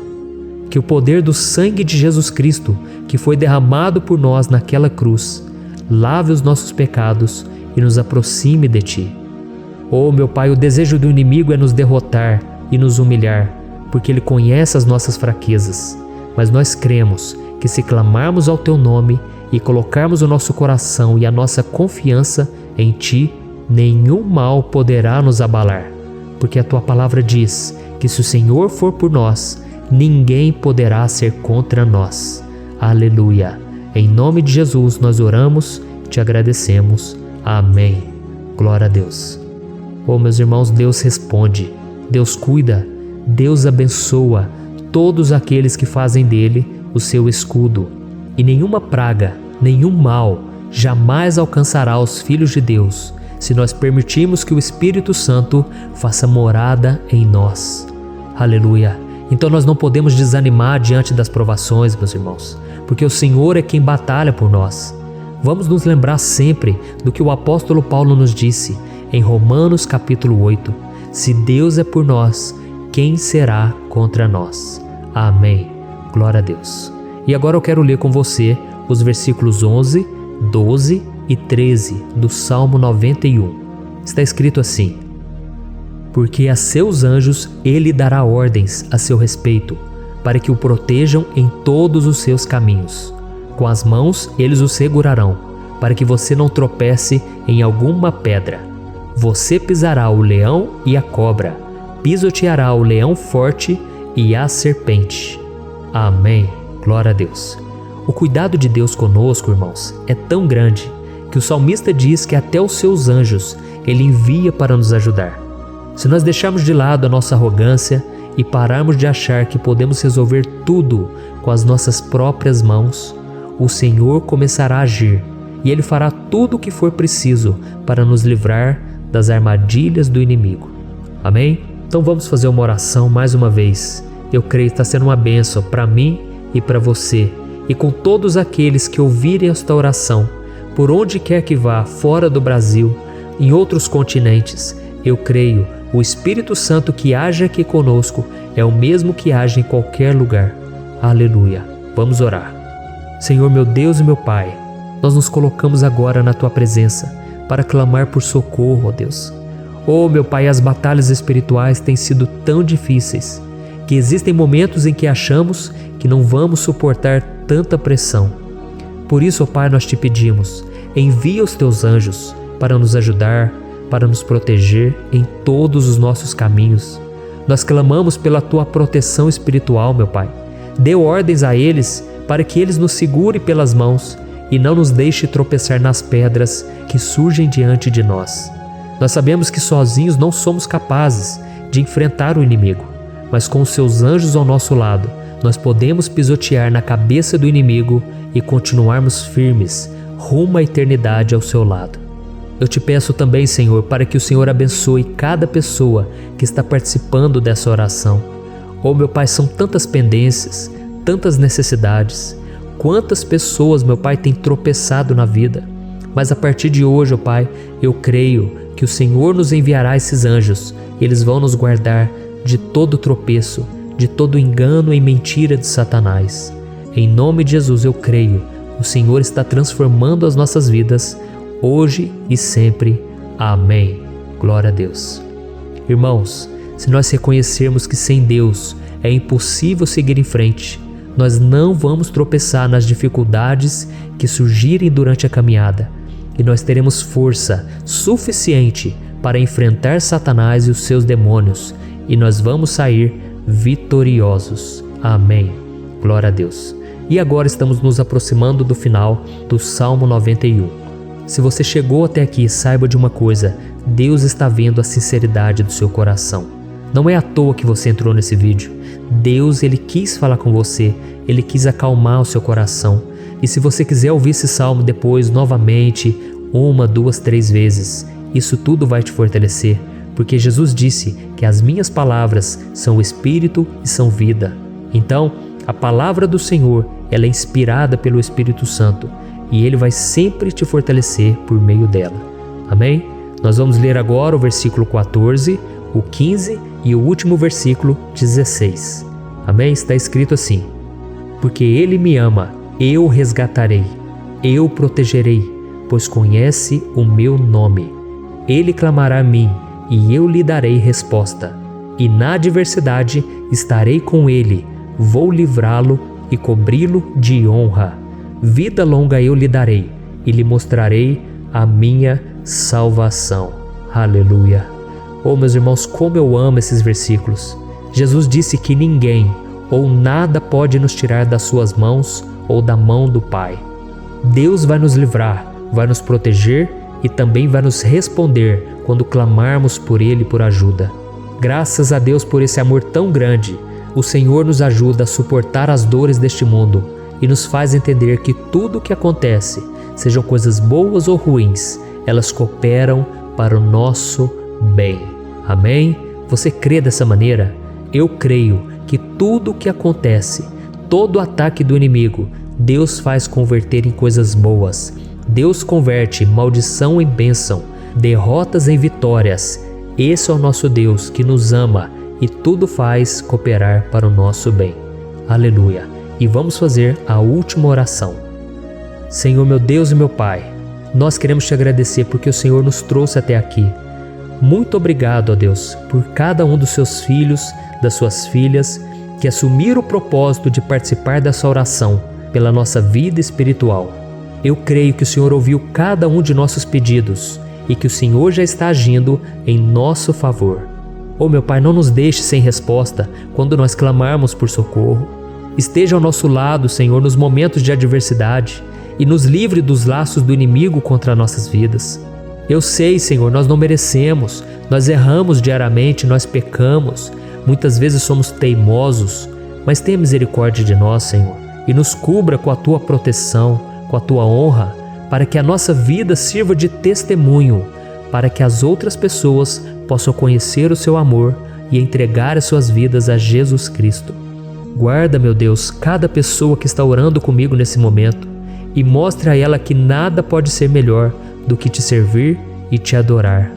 [SPEAKER 1] Que o poder do sangue de Jesus Cristo, que foi derramado por nós naquela cruz, lave os nossos pecados e nos aproxime de Ti. Oh, meu Pai, o desejo do inimigo é nos derrotar e nos humilhar, porque ele conhece as nossas fraquezas. Mas nós cremos que se clamarmos ao Teu nome e colocarmos o nosso coração e a nossa confiança em Ti, nenhum mal poderá nos abalar. Porque a Tua palavra diz que se o Senhor for por nós, ninguém poderá ser contra nós. Aleluia. Em nome de Jesus nós oramos, Te agradecemos. Amém. Glória a Deus. Oh, meus irmãos, Deus responde, Deus cuida, Deus abençoa todos aqueles que fazem dele o seu escudo. E nenhuma praga, nenhum mal jamais alcançará os filhos de Deus, se nós permitirmos que o Espírito Santo faça morada em nós. Aleluia. Então nós não podemos desanimar diante das provações, meus irmãos, porque o Senhor é quem batalha por nós. Vamos nos lembrar sempre do que o apóstolo Paulo nos disse em Romanos capítulo 8. Se Deus é por nós, quem será contra nós? Amém. Glória a Deus. E agora eu quero ler com você os versículos 11, 12 e 13 do Salmo 91. Está escrito assim: Porque a seus anjos ele dará ordens a seu respeito, para que o protejam em todos os seus caminhos. Com as mãos eles o segurarão, para que você não tropece em alguma pedra. Você pisará o leão e a cobra, pisoteará o leão forte e a serpente. Amém. Glória a Deus. O cuidado de Deus conosco, irmãos, é tão grande que o salmista diz que até os seus anjos ele envia para nos ajudar. Se nós deixarmos de lado a nossa arrogância e pararmos de achar que podemos resolver tudo com as nossas próprias mãos, o Senhor começará a agir e Ele fará tudo o que for preciso para nos livrar das armadilhas do inimigo. Amém? Então vamos fazer uma oração mais uma vez. Eu creio que está sendo uma bênção para mim e para você, e com todos aqueles que ouvirem esta oração, por onde quer que vá, fora do Brasil, em outros continentes. Eu creio, o Espírito Santo que age aqui conosco é o mesmo que age em qualquer lugar. Aleluia. Vamos orar. Senhor, meu Deus e meu Pai, nós nos colocamos agora na Tua presença para clamar por socorro, ó Deus. Oh, meu Pai, as batalhas espirituais têm sido tão difíceis que existem momentos em que achamos que não vamos suportar tanta pressão. Por isso, ó Pai, nós Te pedimos, envia os Teus anjos para nos ajudar, para nos proteger em todos os nossos caminhos. Nós clamamos pela Tua proteção espiritual, meu Pai. Dê ordens a eles para que eles nos segurem pelas mãos e não nos deixe tropeçar nas pedras que surgem diante de nós. Nós sabemos que sozinhos não somos capazes de enfrentar o inimigo, mas com os Seus anjos ao nosso lado, nós podemos pisotear na cabeça do inimigo e continuarmos firmes rumo à eternidade ao Seu lado. Eu Te peço também, Senhor, para que o Senhor abençoe cada pessoa que está participando dessa oração. Oh, meu Pai, são tantas pendências, tantas necessidades. Quantas pessoas, meu Pai, têm tropeçado na vida. Mas a partir de hoje, ó Pai, eu creio que o Senhor nos enviará esses anjos e eles vão nos guardar de todo tropeço, de todo engano e mentira de Satanás. Em nome de Jesus eu creio, o Senhor está transformando as nossas vidas, hoje e sempre. Amém. Glória a Deus. Irmãos, se nós reconhecermos que sem Deus é impossível seguir em frente, nós não vamos tropeçar nas dificuldades que surgirem durante a caminhada, e nós teremos força suficiente para enfrentar Satanás e os seus demônios, e nós vamos sair vitoriosos. Amém. Glória a Deus. E agora estamos nos aproximando do final do Salmo 91. Se você chegou até aqui, saiba de uma coisa: Deus está vendo a sinceridade do seu coração. Não é à toa que você entrou nesse vídeo. Deus, Ele quis falar com você, Ele quis acalmar o seu coração. E se você quiser ouvir esse salmo depois, novamente, 1, 2, 3 vezes, isso tudo vai te fortalecer, porque Jesus disse que as minhas palavras são espírito e são vida. Então, a palavra do Senhor, ela é inspirada pelo Espírito Santo e Ele vai sempre te fortalecer por meio dela. Amém? Nós vamos ler agora o versículo 14, o 15 e o último versículo 16. Amém? Está escrito assim: porque Ele me ama, eu o resgatarei, eu o protegerei, pois conhece o meu nome. Ele clamará a mim e eu lhe darei resposta. E na adversidade estarei com ele, vou livrá-lo e cobri-lo de honra. Vida longa eu lhe darei e lhe mostrarei a minha salvação. Aleluia! Oh, meus irmãos, como eu amo esses versículos. Jesus disse que ninguém ou nada pode nos tirar das suas mãos ou da mão do Pai. Deus vai nos livrar, vai nos proteger e também vai nos responder quando clamarmos por Ele por ajuda. Graças a Deus por esse amor tão grande, o Senhor nos ajuda a suportar as dores deste mundo e nos faz entender que tudo o que acontece, sejam coisas boas ou ruins, elas cooperam para o nosso bem. Amém? Você crê dessa maneira? Eu creio que tudo o que acontece, todo ataque do inimigo, Deus faz converter em coisas boas. Deus converte maldição em bênção, derrotas em vitórias. Esse é o nosso Deus que nos ama e tudo faz cooperar para o nosso bem. Aleluia! E vamos fazer a última oração. Senhor, meu Deus e meu Pai, nós queremos te agradecer porque o Senhor nos trouxe até aqui. Muito obrigado, ó Deus, por cada um dos seus filhos, das suas filhas, que assumiram o propósito de participar dessa oração pela nossa vida espiritual. Eu creio que o Senhor ouviu cada um de nossos pedidos e que o Senhor já está agindo em nosso favor. Oh, meu Pai, não nos deixe sem resposta quando nós clamarmos por socorro. Esteja ao nosso lado, Senhor, nos momentos de adversidade e nos livre dos laços do inimigo contra nossas vidas. Eu sei, Senhor, nós não merecemos, nós erramos diariamente, nós pecamos, muitas vezes somos teimosos, mas tenha misericórdia de nós, Senhor, e nos cubra com a Tua proteção, com a Tua honra, para que a nossa vida sirva de testemunho, para que as outras pessoas possam conhecer o Seu amor e entregar as suas vidas a Jesus Cristo. Guarda, meu Deus, cada pessoa que está orando comigo nesse momento e mostre a ela que nada pode ser melhor do que te servir e te adorar.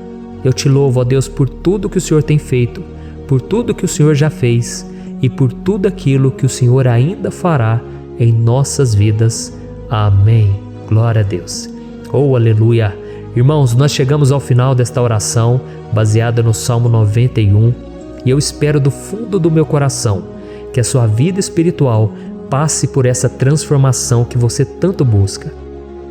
[SPEAKER 1] Eu te louvo, ó Deus, por tudo que o Senhor tem feito, por tudo que o Senhor já fez e por tudo aquilo que o Senhor ainda fará em nossas vidas. Amém. Glória a Deus. Oh, aleluia. Irmãos, nós chegamos ao final desta oração baseada no Salmo 91 e eu espero do fundo do meu coração que a sua vida espiritual passe por essa transformação que você tanto busca.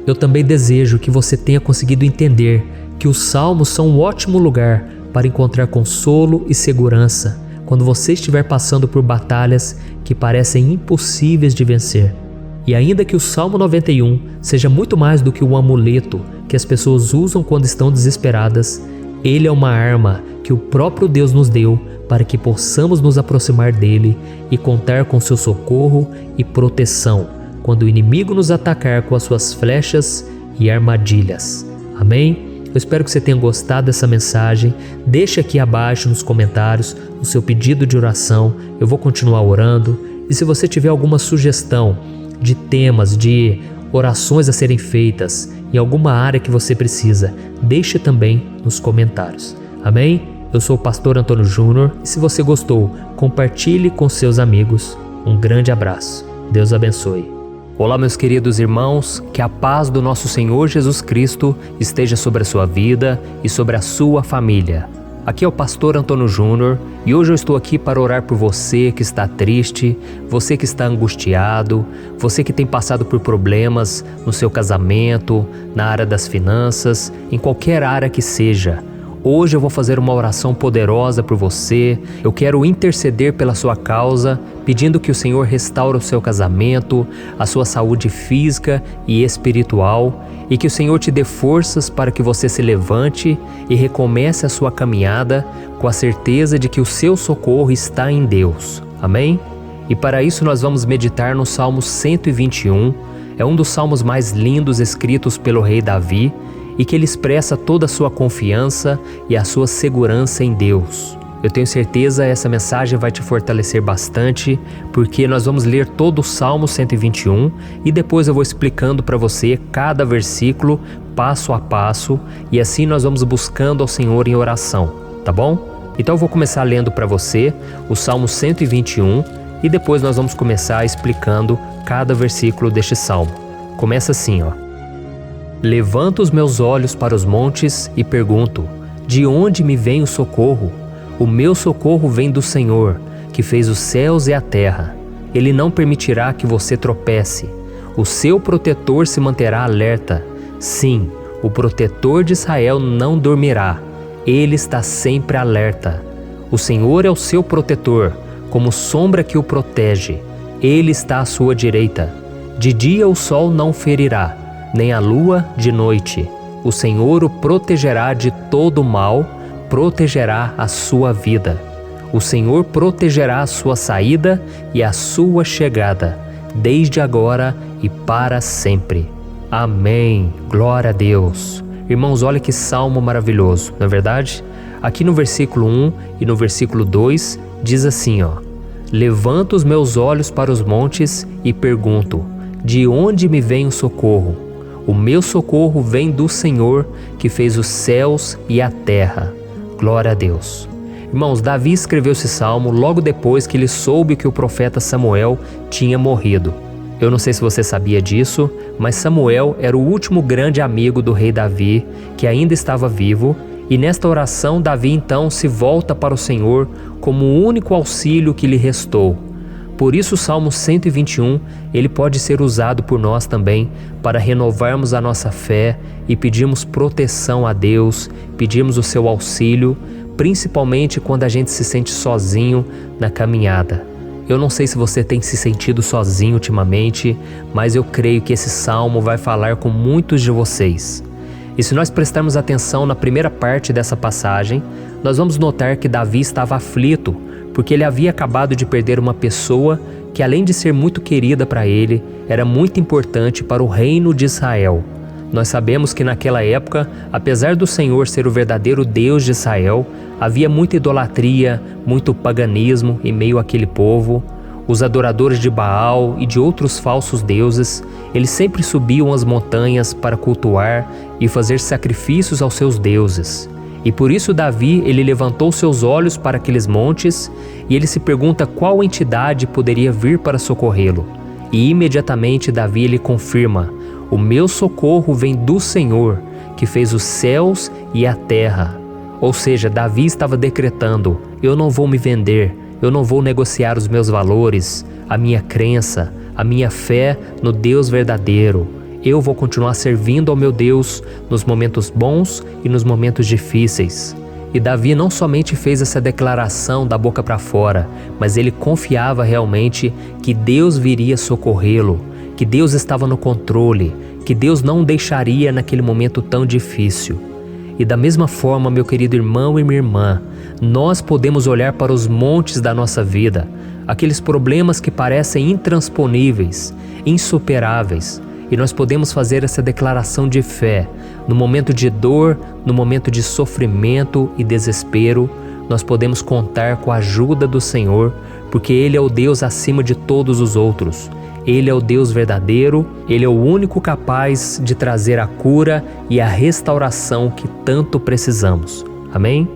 [SPEAKER 1] Eu também desejo que você tenha conseguido entender que os salmos são um ótimo lugar para encontrar consolo e segurança quando você estiver passando por batalhas que parecem impossíveis de vencer. E ainda que o Salmo 91 seja muito mais do que um amuleto que as pessoas usam quando estão desesperadas, ele é uma arma que o próprio Deus nos deu para que possamos nos aproximar dele e contar com seu socorro e proteção quando o inimigo nos atacar com as suas flechas e armadilhas. Amém? Eu espero que você tenha gostado dessa mensagem. Deixe aqui abaixo nos comentários o seu pedido de oração. Eu vou continuar orando. E se você tiver alguma sugestão de temas, de orações a serem feitas em alguma área que você precisa, deixe também nos comentários. Amém? Eu sou o pastor Antônio Júnior e se você gostou, compartilhe com seus amigos. Um grande abraço. Deus abençoe. Olá, meus queridos irmãos, que a paz do nosso Senhor Jesus Cristo esteja sobre a sua vida e sobre a sua família. Aqui é o pastor Antônio Júnior e hoje eu estou aqui para orar por você que está triste, você que está angustiado, você que tem passado por problemas no seu casamento, na área das finanças, em qualquer área que seja. Hoje eu vou fazer uma oração poderosa por você. Eu quero interceder pela sua causa, pedindo que o Senhor restaure o seu casamento, a sua saúde física e espiritual, e que o Senhor te dê forças para que você se levante e recomece a sua caminhada com a certeza de que o seu socorro está em Deus. Amém? E para isso nós vamos meditar no Salmo 121. É um dos salmos mais lindos escritos pelo rei Davi, e que ele expressa toda a sua confiança e a sua segurança em Deus. Eu tenho certeza essa mensagem vai te fortalecer bastante, porque nós vamos ler todo o Salmo 121 e depois eu vou explicando para você cada versículo, passo a passo, e assim nós vamos buscando ao Senhor em oração, tá bom? Então eu vou começar lendo para você o Salmo 121 e depois nós vamos começar explicando cada versículo deste salmo. Começa assim, ó. Levanto os meus olhos para os montes e pergunto: de onde me vem o socorro? O meu socorro vem do Senhor, que fez os céus e a terra. Ele não permitirá que você tropece. O seu protetor se manterá alerta. Sim, o protetor de Israel não dormirá. Ele está sempre alerta. O Senhor é o seu protetor, como sombra que o protege. Ele está à sua direita. De dia o sol não ferirá, nem a lua de noite. O Senhor o protegerá de todo mal, protegerá a sua vida. O Senhor protegerá a sua saída e a sua chegada, desde agora e para sempre. Amém. Glória a Deus. Irmãos, olha que salmo maravilhoso, não é verdade? Aqui no versículo 1 e no versículo 2 diz assim, ó: Levanto os meus olhos para os montes e pergunto: de onde me vem o socorro? O meu socorro vem do Senhor, que fez os céus e a terra. Glória a Deus. Irmãos, Davi escreveu esse salmo logo depois que ele soube que o profeta Samuel tinha morrido. Eu não sei se você sabia disso, mas Samuel era o último grande amigo do rei Davi, que ainda estava vivo, e nesta oração Davi então se volta para o Senhor como o único auxílio que lhe restou. Por isso o Salmo 121, ele pode ser usado por nós também para renovarmos a nossa fé e pedirmos proteção a Deus, pedirmos o seu auxílio, principalmente quando a gente se sente sozinho na caminhada. Eu não sei se você tem se sentido sozinho ultimamente, mas eu creio que esse salmo vai falar com muitos de vocês. E se nós prestarmos atenção na primeira parte dessa passagem, nós vamos notar que Davi estava aflito, porque ele havia acabado de perder uma pessoa que, além de ser muito querida para ele, era muito importante para o reino de Israel. Nós sabemos que naquela época, apesar do Senhor ser o verdadeiro Deus de Israel, havia muita idolatria, muito paganismo em meio àquele povo. Os adoradores de Baal e de outros falsos deuses, eles sempre subiam as montanhas para cultuar e fazer sacrifícios aos seus deuses. E por isso Davi, ele levantou seus olhos para aqueles montes e ele se pergunta qual entidade poderia vir para socorrê-lo. E imediatamente Davi ele confirma: o meu socorro vem do Senhor, que fez os céus e a terra. Ou seja, Davi estava decretando: eu não vou me vender, eu não vou negociar os meus valores, a minha crença, a minha fé no Deus verdadeiro. Eu vou continuar servindo ao meu Deus nos momentos bons e nos momentos difíceis. E Davi não somente fez essa declaração da boca para fora, mas ele confiava realmente que Deus viria socorrê-lo, que Deus estava no controle, que Deus não o deixaria naquele momento tão difícil. E da mesma forma, meu querido irmão e minha irmã, nós podemos olhar para os montes da nossa vida, aqueles problemas que parecem intransponíveis, insuperáveis, e nós podemos fazer essa declaração de fé. No momento de dor, no momento de sofrimento e desespero, nós podemos contar com a ajuda do Senhor, porque Ele é o Deus acima de todos os outros. Ele é o Deus verdadeiro, Ele é o único capaz de trazer a cura e a restauração que tanto precisamos. Amém?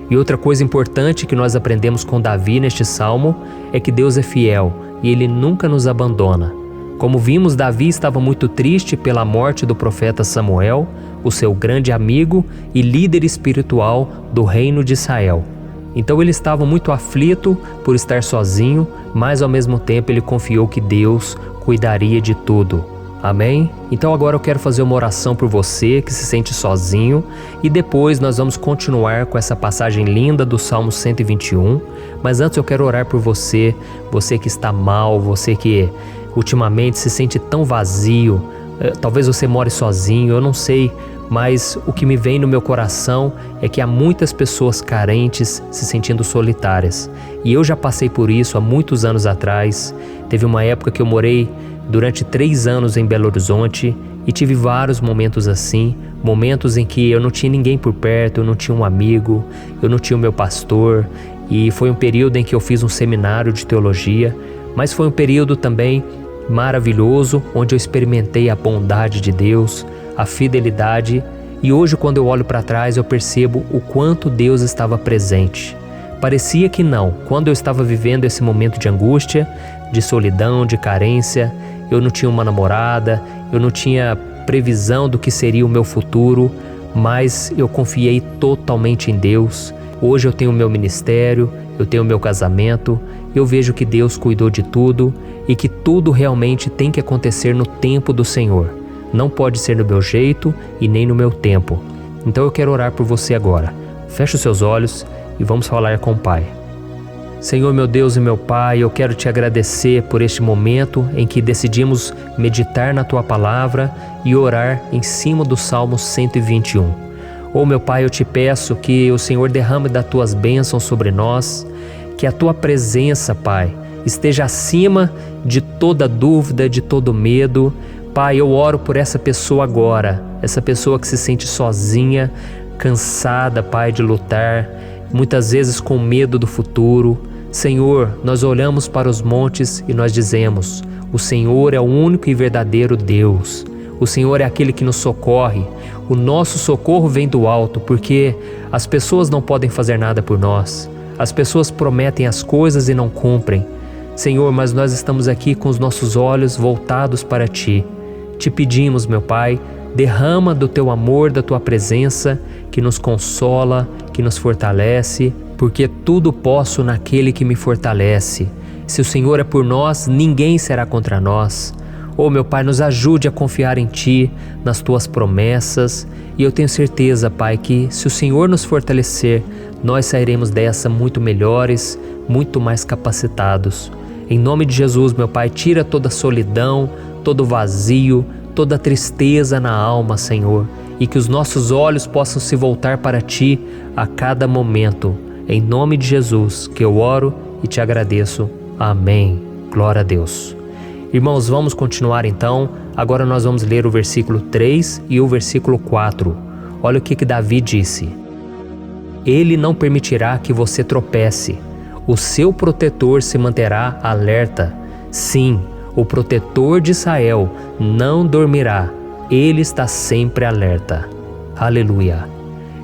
[SPEAKER 1] E outra coisa importante que nós aprendemos com Davi neste salmo é que Deus é fiel e Ele nunca nos abandona. Como vimos, Davi estava muito triste pela morte do profeta Samuel, o seu grande amigo e líder espiritual do reino de Israel. Então ele estava muito aflito por estar sozinho, mas ao mesmo tempo ele confiou que Deus cuidaria de tudo. Amém? Então agora eu quero fazer uma oração por você que se sente sozinho e depois nós vamos continuar com essa passagem linda do Salmo 121. Mas antes eu quero orar por você, você que está mal, você que ultimamente se sente tão vazio, talvez você more sozinho, eu não sei, mas o que me vem no meu coração é que há muitas pessoas carentes se sentindo solitárias. E eu já passei por isso há muitos anos atrás. Teve uma época que eu morei durante 3 anos em Belo Horizonte e tive vários momentos assim, momentos em que eu não tinha ninguém por perto, eu não tinha um amigo, eu não tinha o meu pastor, e foi um período em que eu fiz um seminário de teologia, mas foi um período também maravilhoso, onde eu experimentei a bondade de Deus, a fidelidade, e hoje quando eu olho para trás eu percebo o quanto Deus estava presente. Parecia que não, quando eu estava vivendo esse momento de angústia, de solidão, de carência, eu não tinha uma namorada, eu não tinha previsão do que seria o meu futuro, mas eu confiei totalmente em Deus. Hoje eu tenho o meu ministério, eu tenho o meu casamento, eu vejo que Deus cuidou de tudo e que tudo realmente tem que acontecer no tempo do Senhor. Não pode ser no meu jeito e nem no meu tempo. Então eu quero orar por você agora. Feche os seus olhos e vamos falar com o Pai. Senhor, meu Deus e meu Pai, eu quero te agradecer por este momento em que decidimos meditar na Tua Palavra e orar em cima do Salmo 121. Oh, meu Pai, eu te peço que o Senhor derrame das Tuas bênçãos sobre nós, que a Tua presença, Pai, esteja acima de toda dúvida, de todo medo. Pai, eu oro por essa pessoa agora, essa pessoa que se sente sozinha, cansada, Pai, de lutar, muitas vezes com medo do futuro. Senhor, nós olhamos para os montes e nós dizemos: o Senhor é o único e verdadeiro Deus. O Senhor é aquele que nos socorre. O nosso socorro vem do alto, porque as pessoas não podem fazer nada por nós. As pessoas prometem as coisas e não cumprem. Senhor, mas nós estamos aqui com os nossos olhos voltados para Ti. Te pedimos, meu Pai, derrama do Teu amor, da Tua presença, que nos consola, que nos fortalece, porque tudo posso naquele que me fortalece. Se o Senhor é por nós, ninguém será contra nós. Oh, meu Pai, nos ajude a confiar em Ti, nas Tuas promessas, e eu tenho certeza, Pai, que se o Senhor nos fortalecer, nós sairemos dessa muito melhores, muito mais capacitados. Em nome de Jesus, meu Pai, tira toda a solidão, todo vazio, toda a tristeza na alma, Senhor, e que os nossos olhos possam se voltar para Ti a cada momento. Em nome de Jesus que eu oro e te agradeço. Amém. Glória a Deus. Irmãos, vamos continuar então. Agora nós vamos ler o versículo 3 e o versículo 4. Olha o que Davi disse: Ele não permitirá que você tropece. O seu protetor se manterá alerta. Sim, o protetor de Israel não dormirá. Ele está sempre alerta. Aleluia.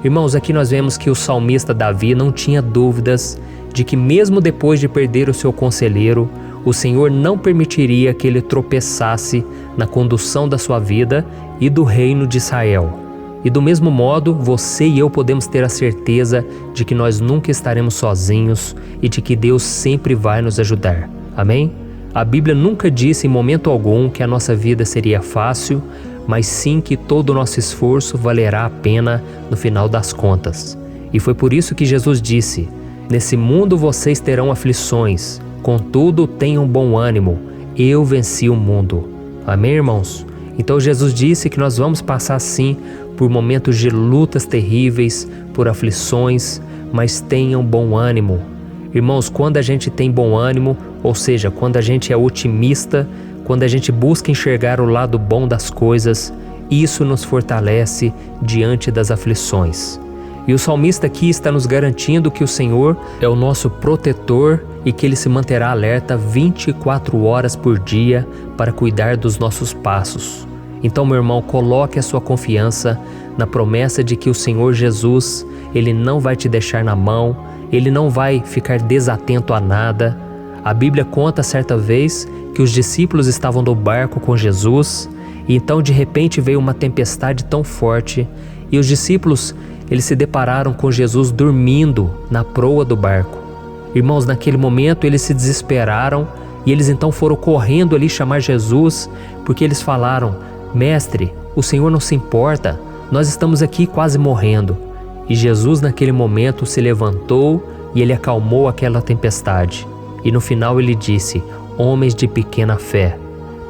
[SPEAKER 1] Irmãos, aqui nós vemos que o salmista Davi não tinha dúvidas de que mesmo depois de perder o seu conselheiro, o Senhor não permitiria que ele tropeçasse na condução da sua vida e do reino de Israel. E do mesmo modo, você e eu podemos ter a certeza de que nós nunca estaremos sozinhos e de que Deus sempre vai nos ajudar. Amém? A Bíblia nunca disse em momento algum que a nossa vida seria fácil, mas sim que todo o nosso esforço valerá a pena no final das contas. E foi por isso que Jesus disse: Nesse mundo vocês terão aflições, contudo tenham bom ânimo, eu venci o mundo. Amém, irmãos? Então Jesus disse que nós vamos passar sim por momentos de lutas terríveis, por aflições, mas tenham bom ânimo. Irmãos, quando a gente tem bom ânimo, ou seja, quando a gente é otimista, quando a gente busca enxergar o lado bom das coisas, isso nos fortalece diante das aflições. E o salmista aqui está nos garantindo que o Senhor é o nosso protetor e que Ele se manterá alerta 24 horas por dia para cuidar dos nossos passos. Então, meu irmão, coloque a sua confiança na promessa de que o Senhor Jesus, Ele não vai te deixar na mão, Ele não vai ficar desatento a nada. A Bíblia conta certa vez que os discípulos estavam no barco com Jesus e então de repente veio uma tempestade tão forte e os discípulos eles se depararam com Jesus dormindo na proa do barco. Irmãos, naquele momento eles se desesperaram E eles então foram correndo ali chamar Jesus, porque eles falaram: Mestre, o Senhor não se importa, nós estamos aqui quase morrendo. E Jesus naquele momento se levantou e ele acalmou aquela tempestade. E no final ele disse: homens de pequena fé.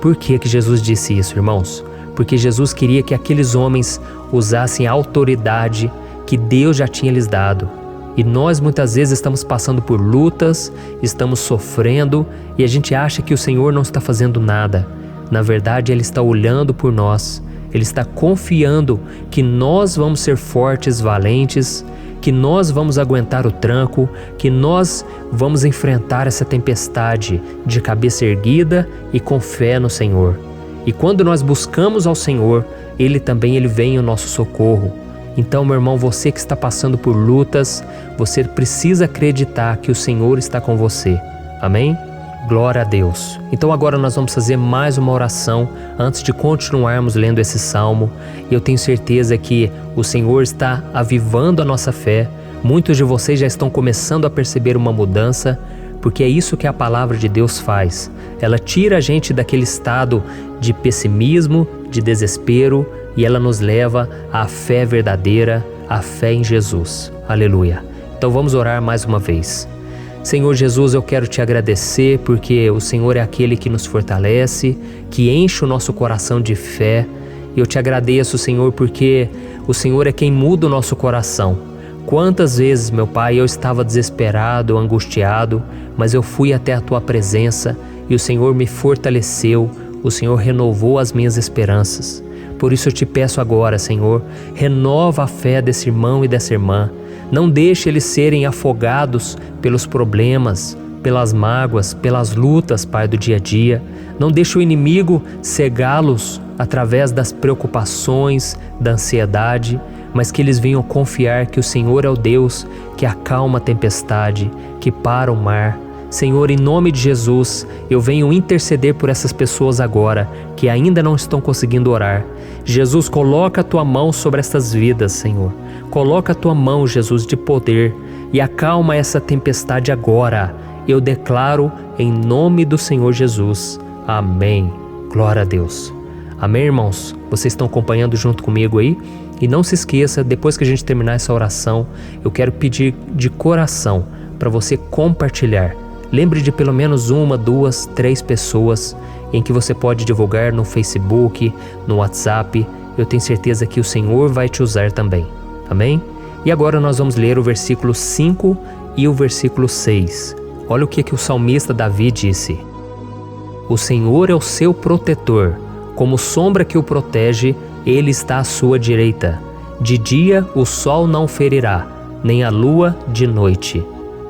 [SPEAKER 1] Por que Jesus disse isso, irmãos? Porque Jesus queria que aqueles homens usassem a autoridade que Deus já tinha lhes dado. E nós muitas vezes estamos passando por lutas, estamos sofrendo e a gente acha que o Senhor não está fazendo nada. Na verdade, Ele está olhando por nós, Ele está confiando que nós vamos ser fortes, valentes, que nós vamos aguentar o tranco, que nós vamos enfrentar essa tempestade de cabeça erguida e com fé no Senhor. E quando nós buscamos ao Senhor, Ele vem ao nosso socorro. Então, meu irmão, você que está passando por lutas, você precisa acreditar que o Senhor está com você. Amém? Glória a Deus. Então agora nós vamos fazer mais uma oração antes de continuarmos lendo esse salmo. E eu tenho certeza que o Senhor está avivando a nossa fé. Muitos de vocês já estão começando a perceber uma mudança, porque é isso que a palavra de Deus faz. Ela tira a gente daquele estado de pessimismo, de desespero, e ela nos leva à fé verdadeira, à fé em Jesus. Aleluia. Então vamos orar mais uma vez. Senhor Jesus, eu quero te agradecer porque o Senhor é aquele que nos fortalece, que enche o nosso coração de fé. Eu te agradeço, Senhor, porque o Senhor é quem muda o nosso coração. Quantas vezes, meu Pai, eu estava desesperado, angustiado, mas eu fui até a Tua presença e o Senhor me fortaleceu, o Senhor renovou as minhas esperanças. Por isso eu te peço agora, Senhor, renova a fé desse irmão e dessa irmã. Não deixe eles serem afogados pelos problemas, pelas mágoas, pelas lutas, Pai, do dia a dia. Não deixe o inimigo cegá-los através das preocupações, da ansiedade, mas que eles venham confiar que o Senhor é o Deus que acalma a tempestade, que para o mar. Senhor, em nome de Jesus, eu venho interceder por essas pessoas agora que ainda não estão conseguindo orar. Jesus, coloca a Tua mão sobre estas vidas, Senhor. Coloca a Tua mão, Jesus, de poder e acalma essa tempestade agora. Eu declaro em nome do Senhor Jesus. Amém. Glória a Deus. Amém, irmãos? Vocês estão acompanhando junto comigo aí? E não se esqueça, depois que a gente terminar essa oração, eu quero pedir de coração para você compartilhar. Lembre de pelo menos 1, 2, 3 pessoas em que você pode divulgar no Facebook, no WhatsApp. Eu tenho certeza que o Senhor vai te usar também. Amém? E agora nós vamos ler o versículo 5 e o versículo 6. Olha o que o salmista Davi disse. O Senhor é o seu protetor, como sombra que o protege, Ele está à sua direita. De dia o sol não ferirá, nem a lua de noite.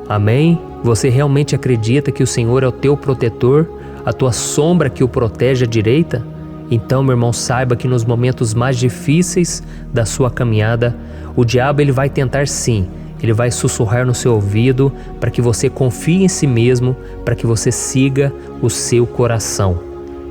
[SPEAKER 1] Amém? Você realmente acredita que o Senhor é o teu protetor, a tua sombra que o protege à direita? Então, meu irmão, saiba que nos momentos mais difíceis da sua caminhada, o diabo ele vai tentar sim, ele vai sussurrar no seu ouvido para que você confie em si mesmo, para que você siga o seu coração.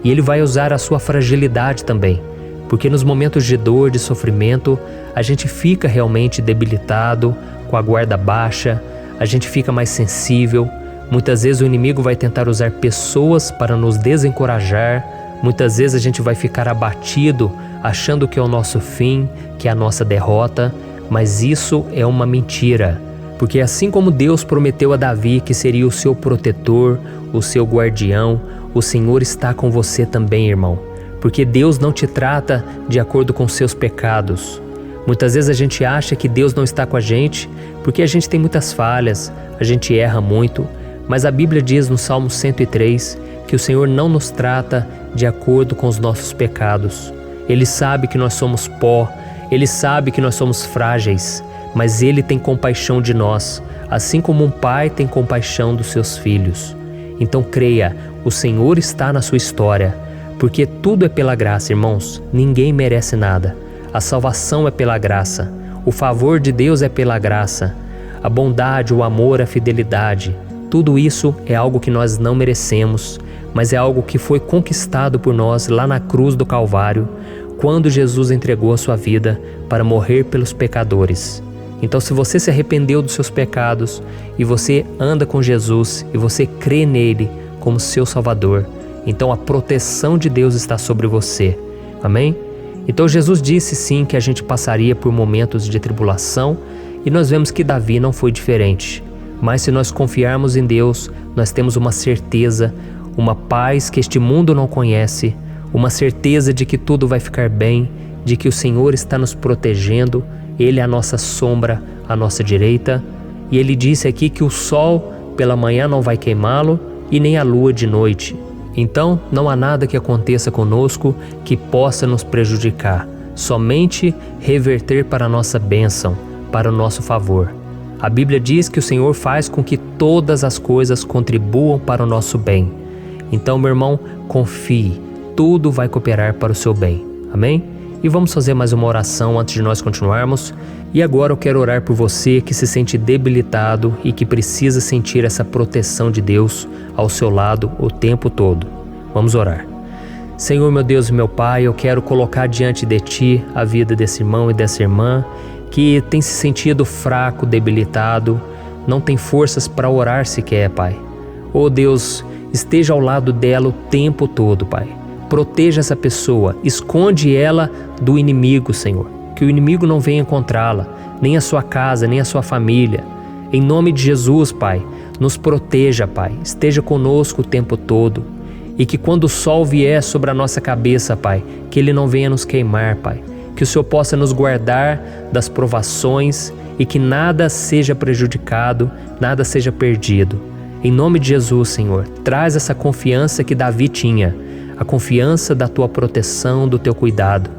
[SPEAKER 1] E ele vai usar a sua fragilidade também, porque nos momentos de dor, de sofrimento, a gente fica realmente debilitado, com a guarda baixa, a gente fica mais sensível. Muitas vezes o inimigo vai tentar usar pessoas para nos desencorajar. Muitas vezes a gente vai ficar abatido, achando que é o nosso fim, que é a nossa derrota. Mas isso é uma mentira. Porque assim como Deus prometeu a Davi que seria o seu protetor, o seu guardião, o Senhor está com você também, irmão. Porque Deus não te trata de acordo com seus pecados. Muitas vezes a gente acha que Deus não está com a gente porque a gente tem muitas falhas, a gente erra muito, mas a Bíblia diz no Salmo 103 que o Senhor não nos trata de acordo com os nossos pecados. Ele sabe que nós somos pó, Ele sabe que nós somos frágeis, mas Ele tem compaixão de nós, assim como um pai tem compaixão dos seus filhos. Então creia, o Senhor está na sua história, porque tudo é pela graça, irmãos, ninguém merece nada. A salvação é pela graça, o favor de Deus é pela graça, a bondade, o amor, a fidelidade, tudo isso é algo que nós não merecemos, mas é algo que foi conquistado por nós lá na cruz do Calvário, quando Jesus entregou a sua vida para morrer pelos pecadores. Então, se você se arrependeu dos seus pecados e você anda com Jesus e você crê nele como seu Salvador. Então a proteção de Deus está sobre você. Amém? Então Jesus disse sim que a gente passaria por momentos de tribulação e nós vemos que Davi não foi diferente. Mas se nós confiarmos em Deus, nós temos uma certeza, uma paz que este mundo não conhece, uma certeza de que tudo vai ficar bem, de que o Senhor está nos protegendo, Ele é a nossa sombra, à nossa direita. E Ele disse aqui que o sol pela manhã não vai queimá-lo e nem a lua de noite. Então não há nada que aconteça conosco que possa nos prejudicar, somente reverter para a nossa bênção, para o nosso favor. A Bíblia diz que o Senhor faz com que todas as coisas contribuam para o nosso bem. Então, meu irmão, confie, tudo vai cooperar para o seu bem. Amém? E vamos fazer mais uma oração antes de nós continuarmos. E agora eu quero orar por você que se sente debilitado e que precisa sentir essa proteção de Deus ao seu lado o tempo todo. Vamos orar. Senhor, meu Deus e meu Pai, eu quero colocar diante de Ti a vida desse irmão e dessa irmã que tem se sentido fraco, debilitado, não tem forças para orar sequer, Pai. Oh Deus, esteja ao lado dela o tempo todo, Pai. Proteja essa pessoa, esconde ela do inimigo, Senhor. Que o inimigo não venha encontrá-la, nem a sua casa, nem a sua família. Em nome de Jesus, Pai, nos proteja, Pai. Esteja conosco o tempo todo. E que quando o sol vier sobre a nossa cabeça, Pai, que ele não venha nos queimar, Pai. Que o Senhor possa nos guardar das provações e que nada seja prejudicado, nada seja perdido. Em nome de Jesus, Senhor, traz essa confiança que Davi tinha, a confiança da Tua proteção, do Teu cuidado.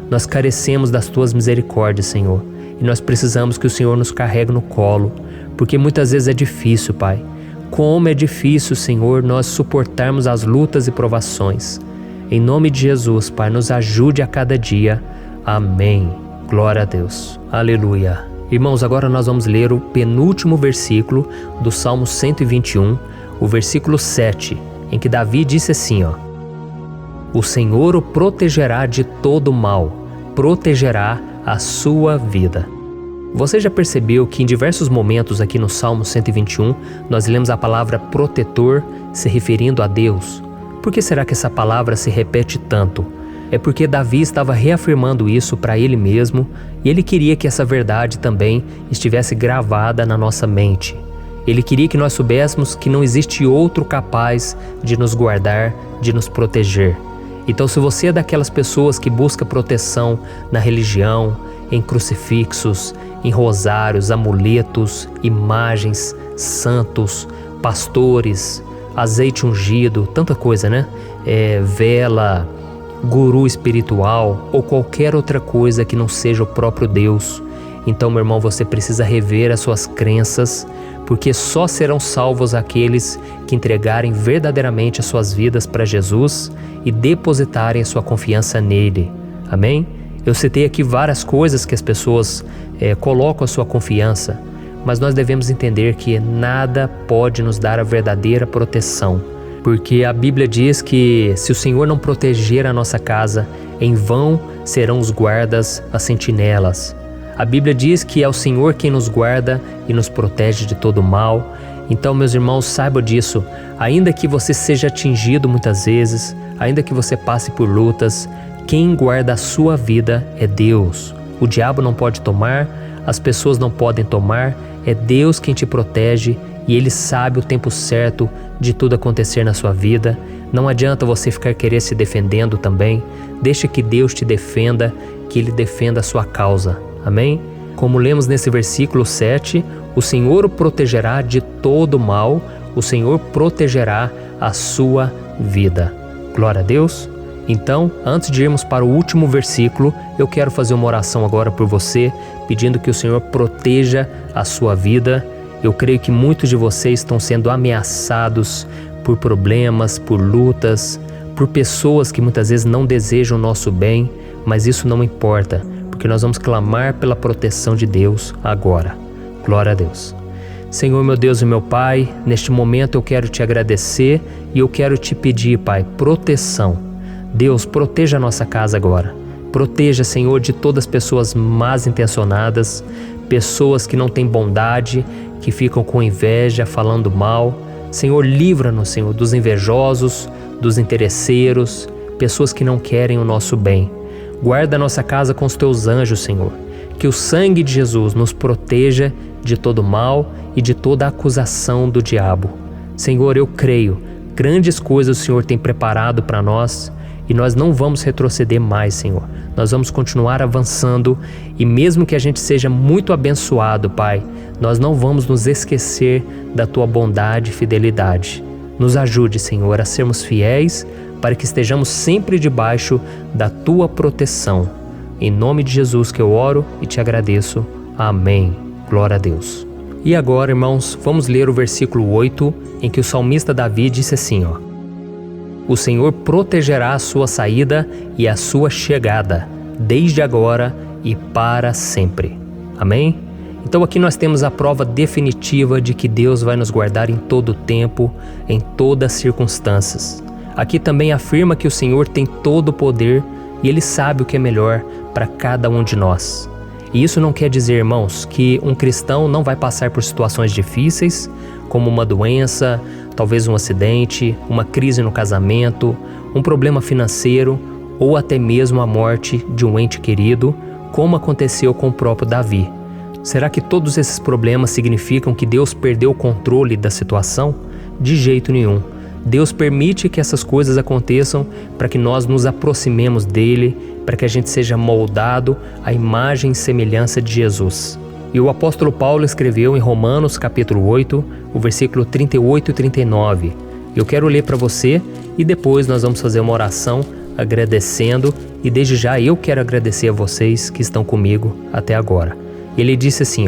[SPEAKER 1] Nós carecemos das Tuas misericórdias, Senhor, e nós precisamos que o Senhor nos carregue no colo, porque muitas vezes é difícil, Pai. Como é difícil, Senhor, nós suportarmos as lutas e provações. Em nome de Jesus, Pai, nos ajude a cada dia. Amém. Glória a Deus. Aleluia. Irmãos, agora nós vamos ler o penúltimo versículo do Salmo 121, o versículo 7, em que Davi disse assim, ó: O Senhor o protegerá de todo mal, protegerá a sua vida. Você já percebeu que em diversos momentos aqui no Salmo 121, nós lemos a palavra protetor se referindo a Deus? Por que será que essa palavra se repete tanto? É porque Davi estava reafirmando isso para ele mesmo e ele queria que essa verdade também estivesse gravada na nossa mente. Ele queria que nós soubéssemos que não existe outro capaz de nos guardar, de nos proteger. Então, se você é daquelas pessoas que busca proteção na religião, em crucifixos, em rosários, amuletos, imagens, santos, pastores, azeite ungido, tanta coisa, né? Vela, guru espiritual ou qualquer outra coisa que não seja o próprio Deus. Então, meu irmão, você precisa rever as suas crenças, porque só serão salvos aqueles que entregarem verdadeiramente as suas vidas para Jesus e depositarem a sua confiança nele. Amém? Eu citei aqui várias coisas que as pessoas colocam a sua confiança, mas nós devemos entender que nada pode nos dar a verdadeira proteção. Porque a Bíblia diz que se o Senhor não proteger a nossa casa, em vão serão os guardas, as sentinelas. A Bíblia diz que é o Senhor quem nos guarda e nos protege de todo mal. Então, meus irmãos, saibam disso. Ainda que você seja atingido muitas vezes, ainda que você passe por lutas, quem guarda a sua vida é Deus. O diabo não pode tomar, as pessoas não podem tomar, é Deus quem te protege e Ele sabe o tempo certo de tudo acontecer na sua vida. Não adianta você ficar querer se defendendo também. Deixa que Deus te defenda, que Ele defenda a sua causa. Amém? Como lemos nesse versículo 7, o Senhor o protegerá de todo mal, o Senhor protegerá a sua vida. Glória a Deus. Então, antes de irmos para o último versículo, eu quero fazer uma oração agora por você, pedindo que o Senhor proteja a sua vida. Eu creio que muitos de vocês estão sendo ameaçados por problemas, por lutas, por pessoas que muitas vezes não desejam o nosso bem, mas isso não importa, porque nós vamos clamar pela proteção de Deus agora. Glória a Deus. Senhor, meu Deus e meu Pai, neste momento eu quero te agradecer e eu quero te pedir, Pai, proteção. Deus, proteja a nossa casa agora. Proteja, Senhor, de todas as pessoas más intencionadas, pessoas que não têm bondade, que ficam com inveja, falando mal.
[SPEAKER 2] Senhor, livra-nos, Senhor, dos invejosos, dos interesseiros, pessoas que não querem o nosso bem. Guarda a nossa casa com os teus anjos, Senhor. Que o sangue de Jesus nos proteja de todo mal e de toda acusação do diabo. Senhor, eu creio, grandes coisas o Senhor tem preparado para nós e nós não vamos retroceder mais, Senhor. Nós vamos continuar avançando e mesmo que a gente seja muito abençoado, Pai, nós não vamos nos esquecer da Tua bondade e fidelidade. Nos ajude, Senhor, a sermos fiéis para que estejamos sempre debaixo da Tua proteção. Em nome de Jesus que eu oro e te agradeço. Amém. Glória a Deus. E agora, irmãos, vamos ler o versículo 8, em que o salmista Davi disse assim, O Senhor protegerá a sua saída e a sua chegada, desde agora e para sempre. Amém? Então aqui nós temos a prova definitiva de que Deus vai nos guardar em todo o tempo, em todas as circunstâncias. Aqui também afirma que o Senhor tem todo o poder e Ele sabe o que é melhor para cada um de nós. E isso não quer dizer, irmãos, que um cristão não vai passar por situações difíceis, como uma doença, talvez um acidente, uma crise no casamento, um problema financeiro ou até mesmo a morte de um ente querido, como aconteceu com o próprio Davi. Será que todos esses problemas significam que Deus perdeu o controle da situação? De jeito nenhum. Deus permite que essas coisas aconteçam para que nós nos aproximemos dele, para que a gente seja moldado à imagem e semelhança de Jesus. E o apóstolo Paulo escreveu em Romanos capítulo 8, o versículo 38 e 39. Eu quero ler para você e depois nós vamos fazer uma oração agradecendo e desde já eu quero agradecer a vocês que estão comigo até agora. Ele disse assim,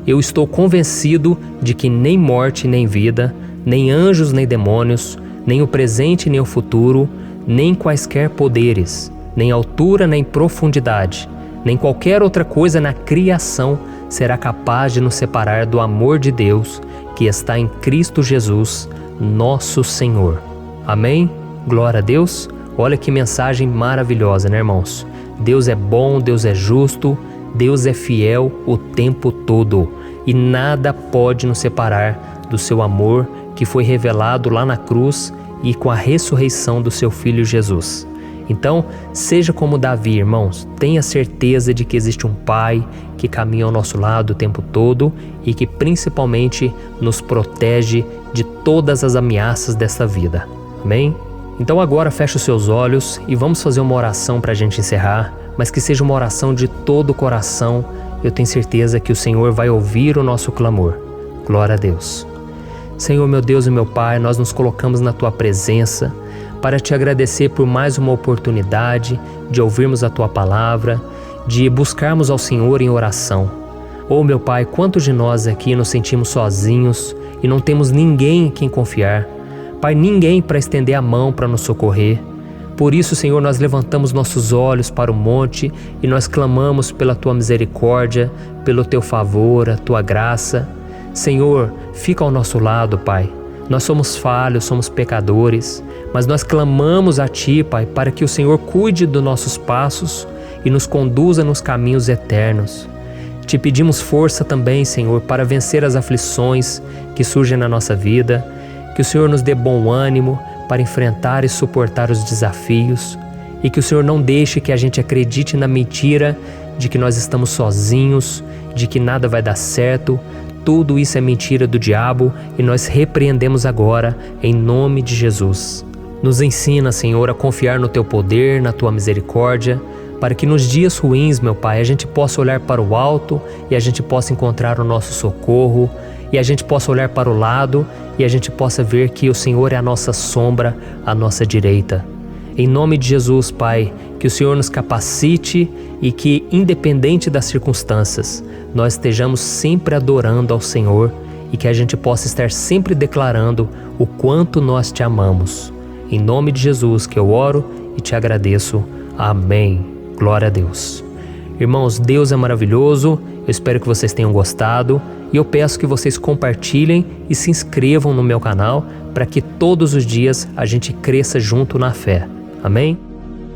[SPEAKER 2] Eu estou convencido de que nem morte nem vida, nem anjos nem demônios, nem o presente nem o futuro, nem quaisquer poderes, nem altura nem profundidade, nem qualquer outra coisa na criação será capaz de nos separar do amor de Deus que está em Cristo Jesus, nosso Senhor. Amém? Glória a Deus. Olha que mensagem maravilhosa, né, irmãos? Deus é bom, Deus é justo, Deus é fiel o tempo todo e nada pode nos separar do seu amor que foi revelado lá na cruz e com a ressurreição do seu Filho Jesus. Então, seja como Davi, irmãos, tenha certeza de que existe um Pai que caminha ao nosso lado o tempo todo e que principalmente nos protege de todas as ameaças desta vida. Amém? Então agora feche os seus olhos e vamos fazer uma oração para a gente encerrar, mas que seja uma oração de todo o coração. Eu tenho certeza que o Senhor vai ouvir o nosso clamor. Glória a Deus. Senhor, meu Deus e meu Pai, nós nos colocamos na Tua presença para Te agradecer por mais uma oportunidade de ouvirmos a Tua palavra, de buscarmos ao Senhor em oração. Oh, meu Pai, quantos de nós aqui nos sentimos sozinhos e não temos ninguém em quem confiar. Pai, ninguém para estender a mão para nos socorrer. Por isso, Senhor, nós levantamos nossos olhos para o monte e nós clamamos pela Tua misericórdia, pelo Teu favor, a Tua graça. Senhor, fica ao nosso lado, Pai. Nós somos falhos, somos pecadores, mas nós clamamos a Ti, Pai, para que o Senhor cuide dos nossos passos e nos conduza nos caminhos eternos. Te pedimos força também, Senhor, para vencer as aflições que surgem na nossa vida, que o Senhor nos dê bom ânimo para enfrentar e suportar os desafios e que o Senhor não deixe que a gente acredite na mentira de que nós estamos sozinhos, de que nada vai dar certo. Tudo isso é mentira do diabo e nós repreendemos agora em nome de Jesus. Nos ensina, Senhor, a confiar no Teu poder, na Tua misericórdia, para que nos dias ruins, meu Pai, a gente possa olhar para o alto e a gente possa encontrar o nosso socorro e a gente possa olhar para o lado e a gente possa ver que o Senhor é a nossa sombra, a nossa direita. Em nome de Jesus, Pai, que o Senhor nos capacite e que, independente das circunstâncias, nós estejamos sempre adorando ao Senhor e que a gente possa estar sempre declarando o quanto nós Te amamos. Em nome de Jesus que eu oro e Te agradeço. Amém. Glória a Deus. Irmãos, Deus é maravilhoso. Eu espero que vocês tenham gostado e eu peço que vocês compartilhem e se inscrevam no meu canal para que todos os dias a gente cresça junto na fé. Amém?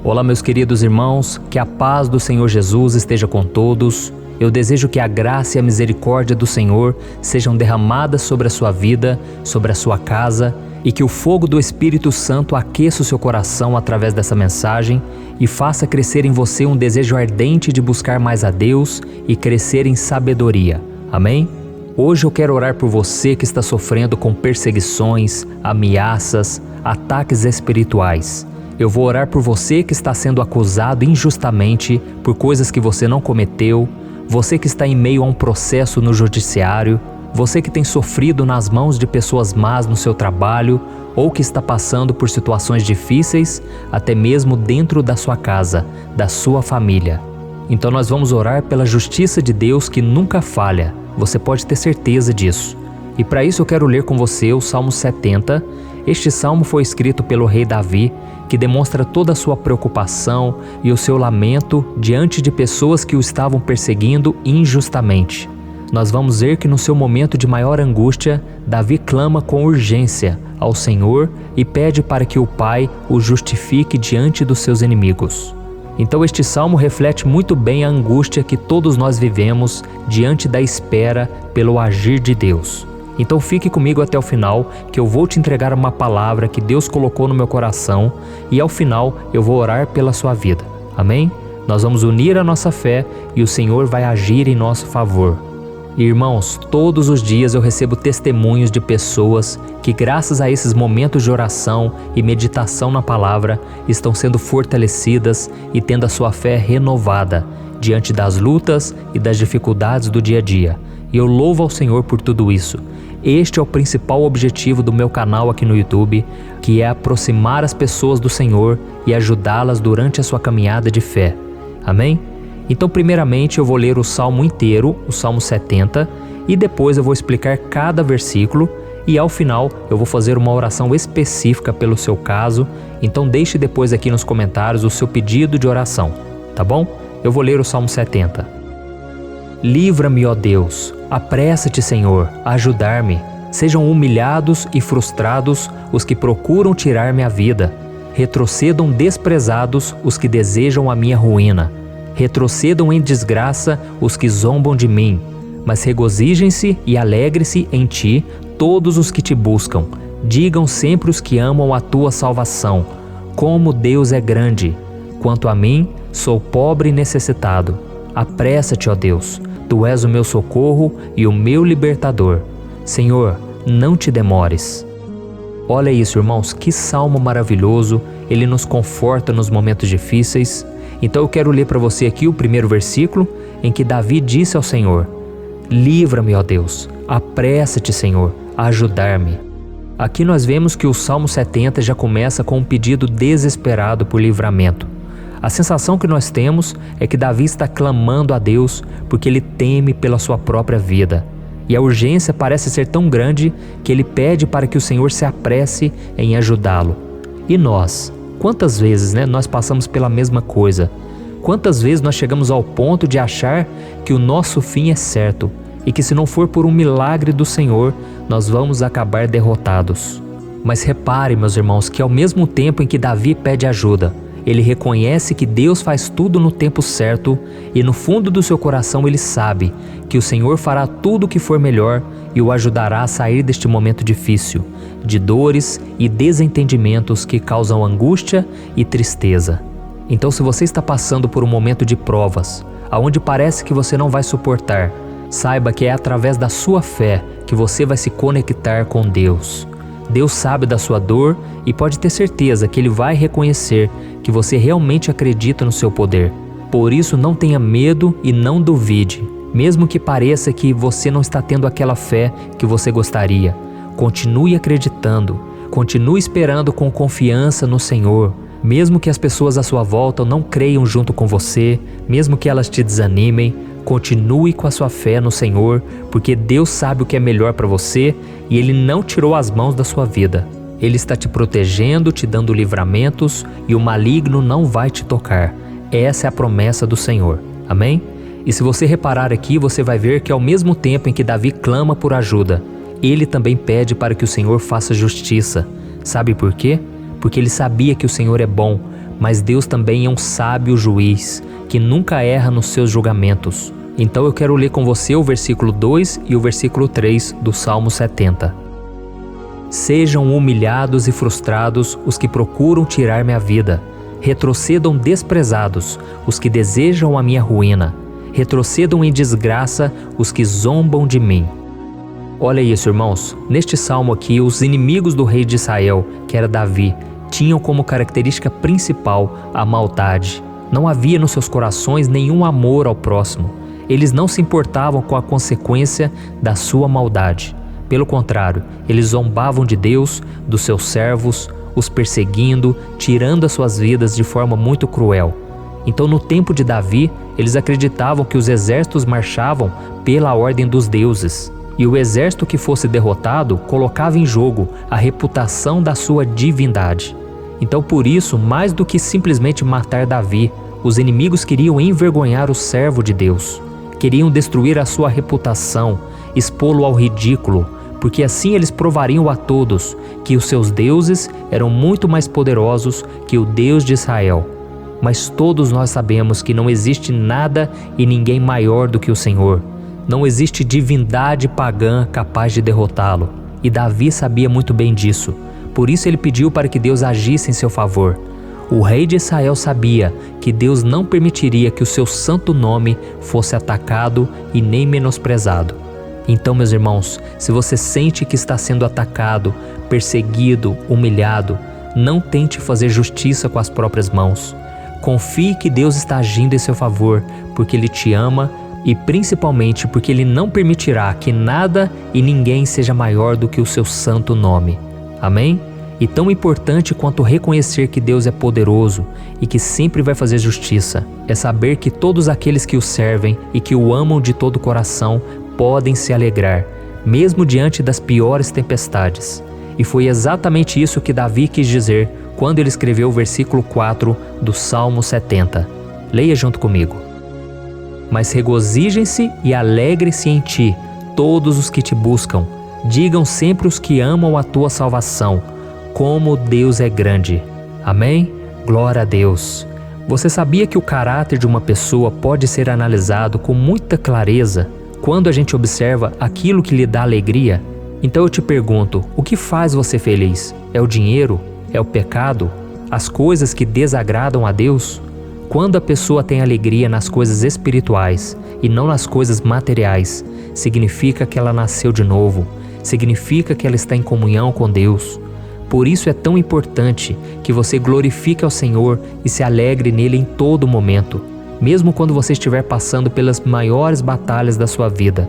[SPEAKER 2] Olá, meus queridos irmãos, que a paz do Senhor Jesus esteja com todos. Eu desejo que a graça e a misericórdia do Senhor sejam derramadas sobre a sua vida, sobre a sua casa, e que o fogo do Espírito Santo aqueça o seu coração através dessa mensagem e faça crescer em você um desejo ardente de buscar mais a Deus e crescer em sabedoria. Amém? Hoje eu quero orar por você que está sofrendo com perseguições, ameaças, ataques espirituais. Eu vou orar por você que está sendo acusado injustamente por coisas que você não cometeu, você que está em meio a um processo no judiciário, você que tem sofrido nas mãos de pessoas más no seu trabalho ou que está passando por situações difíceis, até mesmo dentro da sua casa, da sua família. Então nós vamos orar pela justiça de Deus que nunca falha, você pode ter certeza disso. E para isso eu quero ler com você o Salmo 70. Este salmo foi escrito pelo rei Davi, que demonstra toda a sua preocupação e o seu lamento diante de pessoas que o estavam perseguindo injustamente. Nós vamos ver que no seu momento de maior angústia, Davi clama com urgência ao Senhor e pede para que o Pai o justifique diante dos seus inimigos. Então este salmo reflete muito bem a angústia que todos nós vivemos diante da espera pelo agir de Deus. Então fique comigo até o final, que eu vou te entregar uma palavra que Deus colocou no meu coração e ao final eu vou orar pela sua vida. Amém? Nós vamos unir a nossa fé e o Senhor vai agir em nosso favor. Irmãos, todos os dias eu recebo testemunhos de pessoas que, graças a esses momentos de oração e meditação na palavra, estão sendo fortalecidas e tendo a sua fé renovada diante das lutas e das dificuldades do dia a dia. E eu louvo ao Senhor por tudo isso. Este é o principal objetivo do meu canal aqui no YouTube, que é aproximar as pessoas do Senhor e ajudá-las durante a sua caminhada de fé. Amém? Então, primeiramente, eu vou ler o Salmo inteiro, o Salmo 70, e depois eu vou explicar cada versículo e ao final eu vou fazer uma oração específica pelo seu caso. Então deixe depois aqui nos comentários o seu pedido de oração, tá bom? Eu vou ler o Salmo 70. Livra-me, ó Deus, apressa-te, Senhor, a ajudar-me. Sejam humilhados e frustrados os que procuram tirar-me a vida. Retrocedam desprezados os que desejam a minha ruína. Retrocedam em desgraça os que zombam de mim, mas regozijem-se e alegrem-se em ti todos os que te buscam. Digam sempre os que amam a tua salvação, como Deus é grande. Quanto a mim, sou pobre e necessitado. Apressa-te, ó Deus, tu és o meu socorro e o meu libertador. Senhor, não te demores. Olha isso, irmãos, que salmo maravilhoso, ele nos conforta nos momentos difíceis. Então eu quero ler para você aqui o primeiro versículo, em que Davi disse ao Senhor: livra-me, ó Deus, apressa-te, Senhor, a ajudar-me. Aqui nós vemos que o Salmo 70 já começa com um pedido desesperado por livramento. A sensação que nós temos é que Davi está clamando a Deus porque ele teme pela sua própria vida. E a urgência parece ser tão grande que ele pede para que o Senhor se apresse em ajudá-lo. E nós? Quantas vezes nós passamos pela mesma coisa? Quantas vezes nós chegamos ao ponto de achar que o nosso fim é certo e que se não for por um milagre do Senhor, nós vamos acabar derrotados? Mas repare, meus irmãos, que ao mesmo tempo em que Davi pede ajuda, ele reconhece que Deus faz tudo no tempo certo e no fundo do seu coração ele sabe que o Senhor fará tudo o que for melhor e o ajudará a sair deste momento difícil, de dores e desentendimentos que causam angústia e tristeza. Então, se você está passando por um momento de provas, aonde parece que você não vai suportar, saiba que é através da sua fé que você vai se conectar com Deus. Deus sabe da sua dor e pode ter certeza que Ele vai reconhecer que você realmente acredita no seu poder. Por isso, não tenha medo e não duvide, mesmo que pareça que você não está tendo aquela fé que você gostaria. Continue acreditando, continue esperando com confiança no Senhor. Mesmo que as pessoas à sua volta não creiam junto com você, mesmo que elas te desanimem, continue com a sua fé no Senhor, porque Deus sabe o que é melhor para você e Ele não tirou as mãos da sua vida. Ele está te protegendo, te dando livramentos e o maligno não vai te tocar. Essa é a promessa do Senhor. Amém? E se você reparar aqui, você vai ver que ao mesmo tempo em que Davi clama por ajuda, ele também pede para que o Senhor faça justiça. Sabe por quê? Porque ele sabia que o Senhor é bom, mas Deus também é um sábio juiz, que nunca erra nos seus julgamentos. Então eu quero ler com você o versículo 2 e o versículo 3 do Salmo 70. Sejam humilhados e frustrados os que procuram tirar minha vida. Retrocedam desprezados os que desejam a minha ruína. Retrocedam em desgraça os que zombam de mim. Olha isso, irmãos. Neste salmo aqui, os inimigos do rei de Israel, que era Davi, tinham como característica principal a maldade. Não havia nos seus corações nenhum amor ao próximo. Eles não se importavam com a consequência da sua maldade. Pelo contrário, eles zombavam de Deus, dos seus servos, os perseguindo, tirando as suas vidas de forma muito cruel. Então, no tempo de Davi, eles acreditavam que os exércitos marchavam pela ordem dos deuses. E o exército que fosse derrotado colocava em jogo a reputação da sua divindade. Então, por isso, mais do que simplesmente matar Davi, os inimigos queriam envergonhar o servo de Deus. Queriam destruir a sua reputação, expô-lo ao ridículo, porque assim eles provariam a todos que os seus deuses eram muito mais poderosos que o Deus de Israel. Mas todos nós sabemos que não existe nada e ninguém maior do que o Senhor. Não existe divindade pagã capaz de derrotá-lo. E Davi sabia muito bem disso. Por isso ele pediu para que Deus agisse em seu favor. O rei de Israel sabia que Deus não permitiria que o seu santo nome fosse atacado e nem menosprezado. Então, meus irmãos, se você sente que está sendo atacado, perseguido, humilhado, não tente fazer justiça com as próprias mãos. Confie que Deus está agindo em seu favor, porque Ele te ama e principalmente porque Ele não permitirá que nada e ninguém seja maior do que o seu santo nome. Amém? E tão importante quanto reconhecer que Deus é poderoso e que sempre vai fazer justiça, é saber que todos aqueles que o servem e que o amam de todo o coração podem se alegrar, mesmo diante das piores tempestades. E foi exatamente isso que Davi quis dizer quando ele escreveu o versículo 4 do Salmo 70. Leia junto comigo. Mas regozijem-se e alegrem-se em ti, todos os que te buscam. Digam sempre os que amam a tua salvação, como Deus é grande. Amém? Glória a Deus. Você sabia que o caráter de uma pessoa pode ser analisado com muita clareza quando a gente observa aquilo que lhe dá alegria? Então eu te pergunto, o que faz você feliz? É o dinheiro? É o pecado? As coisas que desagradam a Deus? Quando a pessoa tem alegria nas coisas espirituais e não nas coisas materiais, significa que ela nasceu de novo, significa que ela está em comunhão com Deus. Por isso é tão importante que você glorifique ao Senhor e se alegre nele em todo momento, mesmo quando você estiver passando pelas maiores batalhas da sua vida.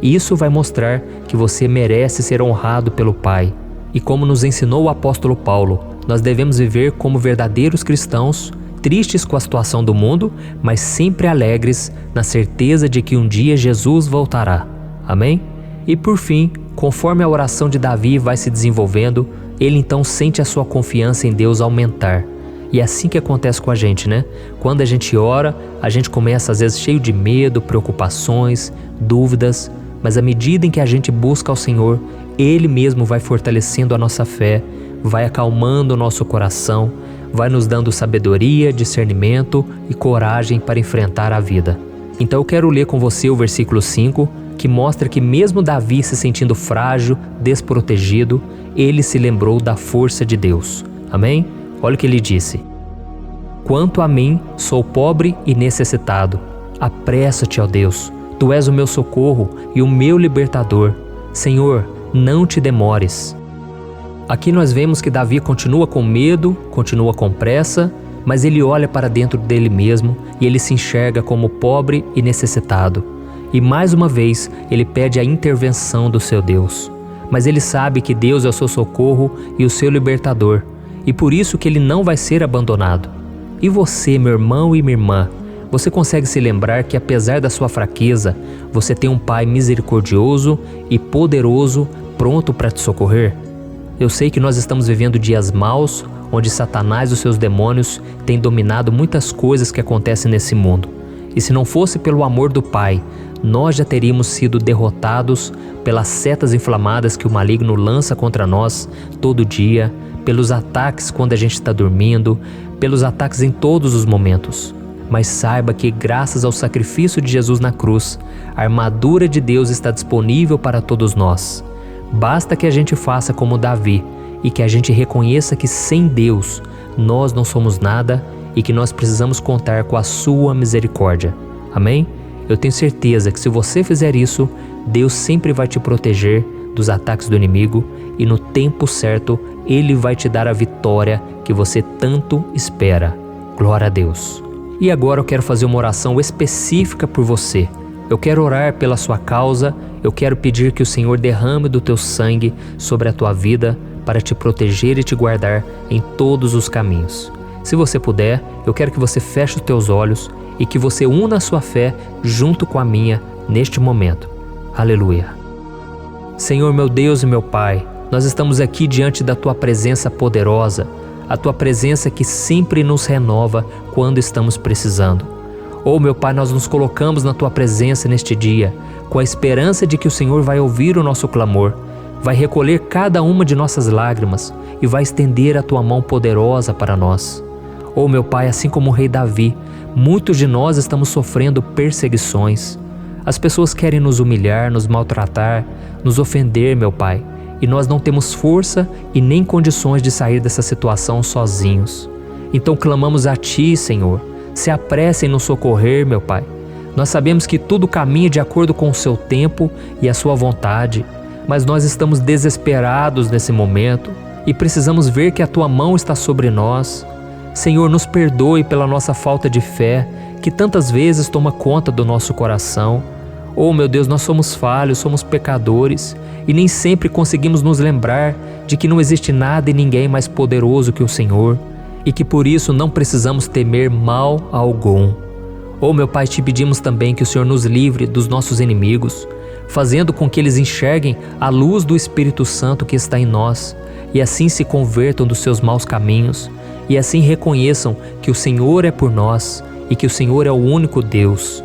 [SPEAKER 2] Isso vai mostrar que você merece ser honrado pelo Pai. E como nos ensinou o apóstolo Paulo, nós devemos viver como verdadeiros cristãos, tristes com a situação do mundo, mas sempre alegres na certeza de que um dia Jesus voltará. Amém? E por fim, conforme a oração de Davi vai se desenvolvendo, ele então sente a sua confiança em Deus aumentar. E é assim que acontece com a gente, né? Quando a gente ora, a gente começa às vezes cheio de medo, preocupações, dúvidas, mas à medida em que a gente busca ao Senhor, Ele mesmo vai fortalecendo a nossa fé, vai acalmando o nosso coração, vai nos dando sabedoria, discernimento e coragem para enfrentar a vida. Então eu quero ler com você o versículo 5, que mostra que mesmo Davi se sentindo frágil, desprotegido, ele se lembrou da força de Deus. Amém? Olha o que ele disse. Quanto a mim, sou pobre e necessitado. Apressa-te, ó Deus. Tu és o meu socorro e o meu libertador. Senhor, não te demores. Aqui nós vemos que Davi continua com medo, continua com pressa, mas ele olha para dentro dele mesmo e ele se enxerga como pobre e necessitado. E mais uma vez, ele pede a intervenção do seu Deus. Mas ele sabe que Deus é o seu socorro e o seu libertador, e por isso que ele não vai ser abandonado. E você, meu irmão e minha irmã, você consegue se lembrar que apesar da sua fraqueza, você tem um Pai misericordioso e poderoso pronto para te socorrer? Eu sei que nós estamos vivendo dias maus, onde Satanás e os seus demônios têm dominado muitas coisas que acontecem nesse mundo. E se não fosse pelo amor do Pai, nós já teríamos sido derrotados pelas setas inflamadas que o maligno lança contra nós todo dia, pelos ataques quando a gente está dormindo, pelos ataques em todos os momentos. mas saiba que graças ao sacrifício de Jesus na cruz, a armadura de Deus está disponível para todos nós. Basta que a gente faça como Davi e que a gente reconheça que sem Deus nós não somos nada e que nós precisamos contar com a sua misericórdia. Amém? Eu tenho certeza que se você fizer isso, Deus sempre vai te proteger dos ataques do inimigo e no tempo certo Ele vai te dar a vitória que você tanto espera. Glória a Deus. E agora eu quero fazer uma oração específica por você. Eu quero orar pela sua causa, eu quero pedir que o Senhor derrame do teu sangue sobre a tua vida para te proteger e te guardar em todos os caminhos. Se você puder, eu quero que você feche os teus olhos e que você una a sua fé junto com a minha neste momento. Aleluia. Senhor meu Deus e meu Pai, nós estamos aqui diante da Tua presença poderosa, a Tua presença que sempre nos renova quando estamos precisando. Oh meu Pai, nós nos colocamos na Tua presença neste dia, com a esperança de que o Senhor vai ouvir o nosso clamor, vai recolher cada uma de nossas lágrimas e vai estender a Tua mão poderosa para nós. Oh meu Pai, assim como o rei Davi, muitos de nós estamos sofrendo perseguições. As pessoas querem nos humilhar, nos maltratar, nos ofender, meu Pai, e nós não temos força e nem condições de sair dessa situação sozinhos. Então clamamos a Ti, Senhor, se apresse em nos socorrer, meu Pai. Nós sabemos que tudo caminha de acordo com o Seu tempo e a Sua vontade, mas nós estamos desesperados nesse momento e precisamos ver que a Tua mão está sobre nós. Senhor, nos perdoe pela nossa falta de fé, que tantas vezes toma conta do nosso coração. Oh meu Deus, nós somos falhos, somos pecadores e nem sempre conseguimos nos lembrar de que não existe nada e ninguém mais poderoso que o Senhor e que por isso não precisamos temer mal algum. Oh meu Pai, te pedimos também que o Senhor nos livre dos nossos inimigos, fazendo com que eles enxerguem a luz do Espírito Santo que está em nós e assim se convertam dos seus maus caminhos e assim reconheçam que o Senhor é por nós e que o Senhor é o único Deus.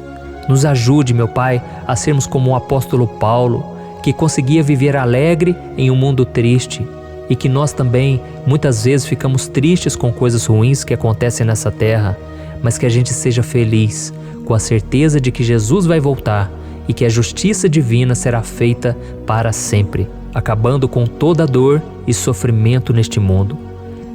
[SPEAKER 2] Nos ajude, meu Pai, a sermos como o apóstolo Paulo, que conseguia viver alegre em um mundo triste e que nós também muitas vezes ficamos tristes com coisas ruins que acontecem nessa terra, mas que a gente seja feliz com a certeza de que Jesus vai voltar e que a justiça divina será feita para sempre, acabando com toda dor e sofrimento neste mundo.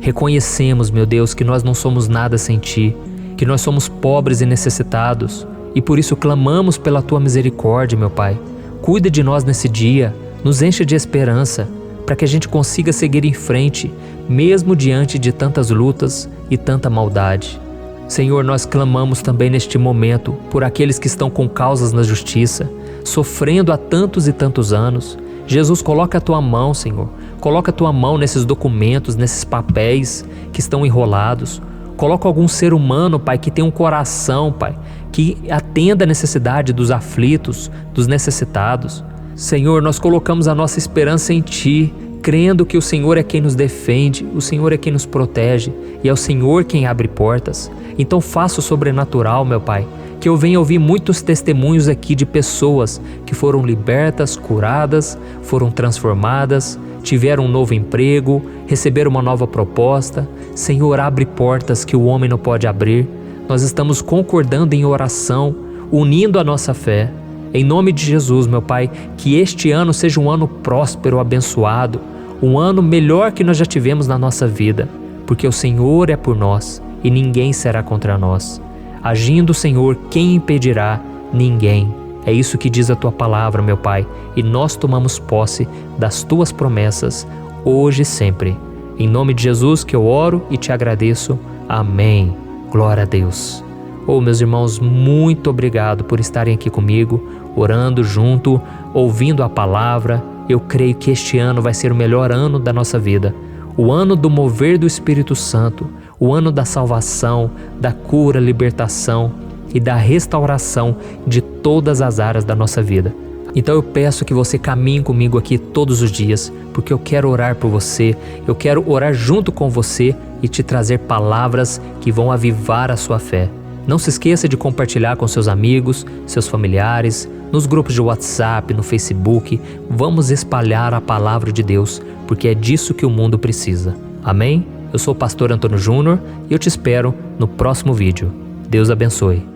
[SPEAKER 2] Reconhecemos, meu Deus, que nós não somos nada sem Ti, que nós somos pobres e necessitados, e por isso clamamos pela Tua misericórdia, meu Pai. Cuida de nós nesse dia, nos encha de esperança, para que a gente consiga seguir em frente, mesmo diante de tantas lutas e tanta maldade. Senhor, nós clamamos também neste momento por aqueles que estão com causas na justiça, sofrendo há tantos e tantos anos. Jesus, coloca a Tua mão, Senhor. Coloca a Tua mão nesses documentos, nesses papéis que estão enrolados. Coloca algum ser humano, Pai, que tem um coração, Pai, que atenda a necessidade dos aflitos, dos necessitados. Senhor, nós colocamos a nossa esperança em Ti, crendo que o Senhor é quem nos defende, o Senhor é quem nos protege e é o Senhor quem abre portas. Então faça o sobrenatural, meu Pai, que eu venha ouvir muitos testemunhos aqui de pessoas que foram libertas, curadas, foram transformadas, tiveram um novo emprego, receberam uma nova proposta. Senhor, abre portas que o homem não pode abrir. Nós estamos concordando em oração, unindo a nossa fé. Em nome de Jesus, meu Pai, que este ano seja um ano próspero, abençoado, um ano melhor que nós já tivemos na nossa vida, porque o Senhor é por nós e ninguém será contra nós. Agindo o Senhor, quem impedirá? Ninguém. É isso que diz a Tua palavra, meu Pai, e nós tomamos posse das Tuas promessas, hoje e sempre. Em nome de Jesus que eu oro e te agradeço. Amém. Glória a Deus. Oh, meus irmãos, muito obrigado por estarem aqui comigo, orando junto, ouvindo a palavra. Eu creio que este ano vai ser o melhor ano da nossa vida. O ano do mover do Espírito Santo, o ano da salvação, da cura, libertação e da restauração de todas as áreas da nossa vida. Então eu peço que você caminhe comigo aqui todos os dias, porque eu quero orar por você, eu quero orar junto com você e te trazer palavras que vão avivar a sua fé. Não se esqueça de compartilhar com seus amigos, seus familiares, nos grupos de WhatsApp, no Facebook. Vamos espalhar a palavra de Deus, porque é disso que o mundo precisa. Amém? Eu sou o pastor Antônio Júnior e eu te espero no próximo vídeo. Deus abençoe.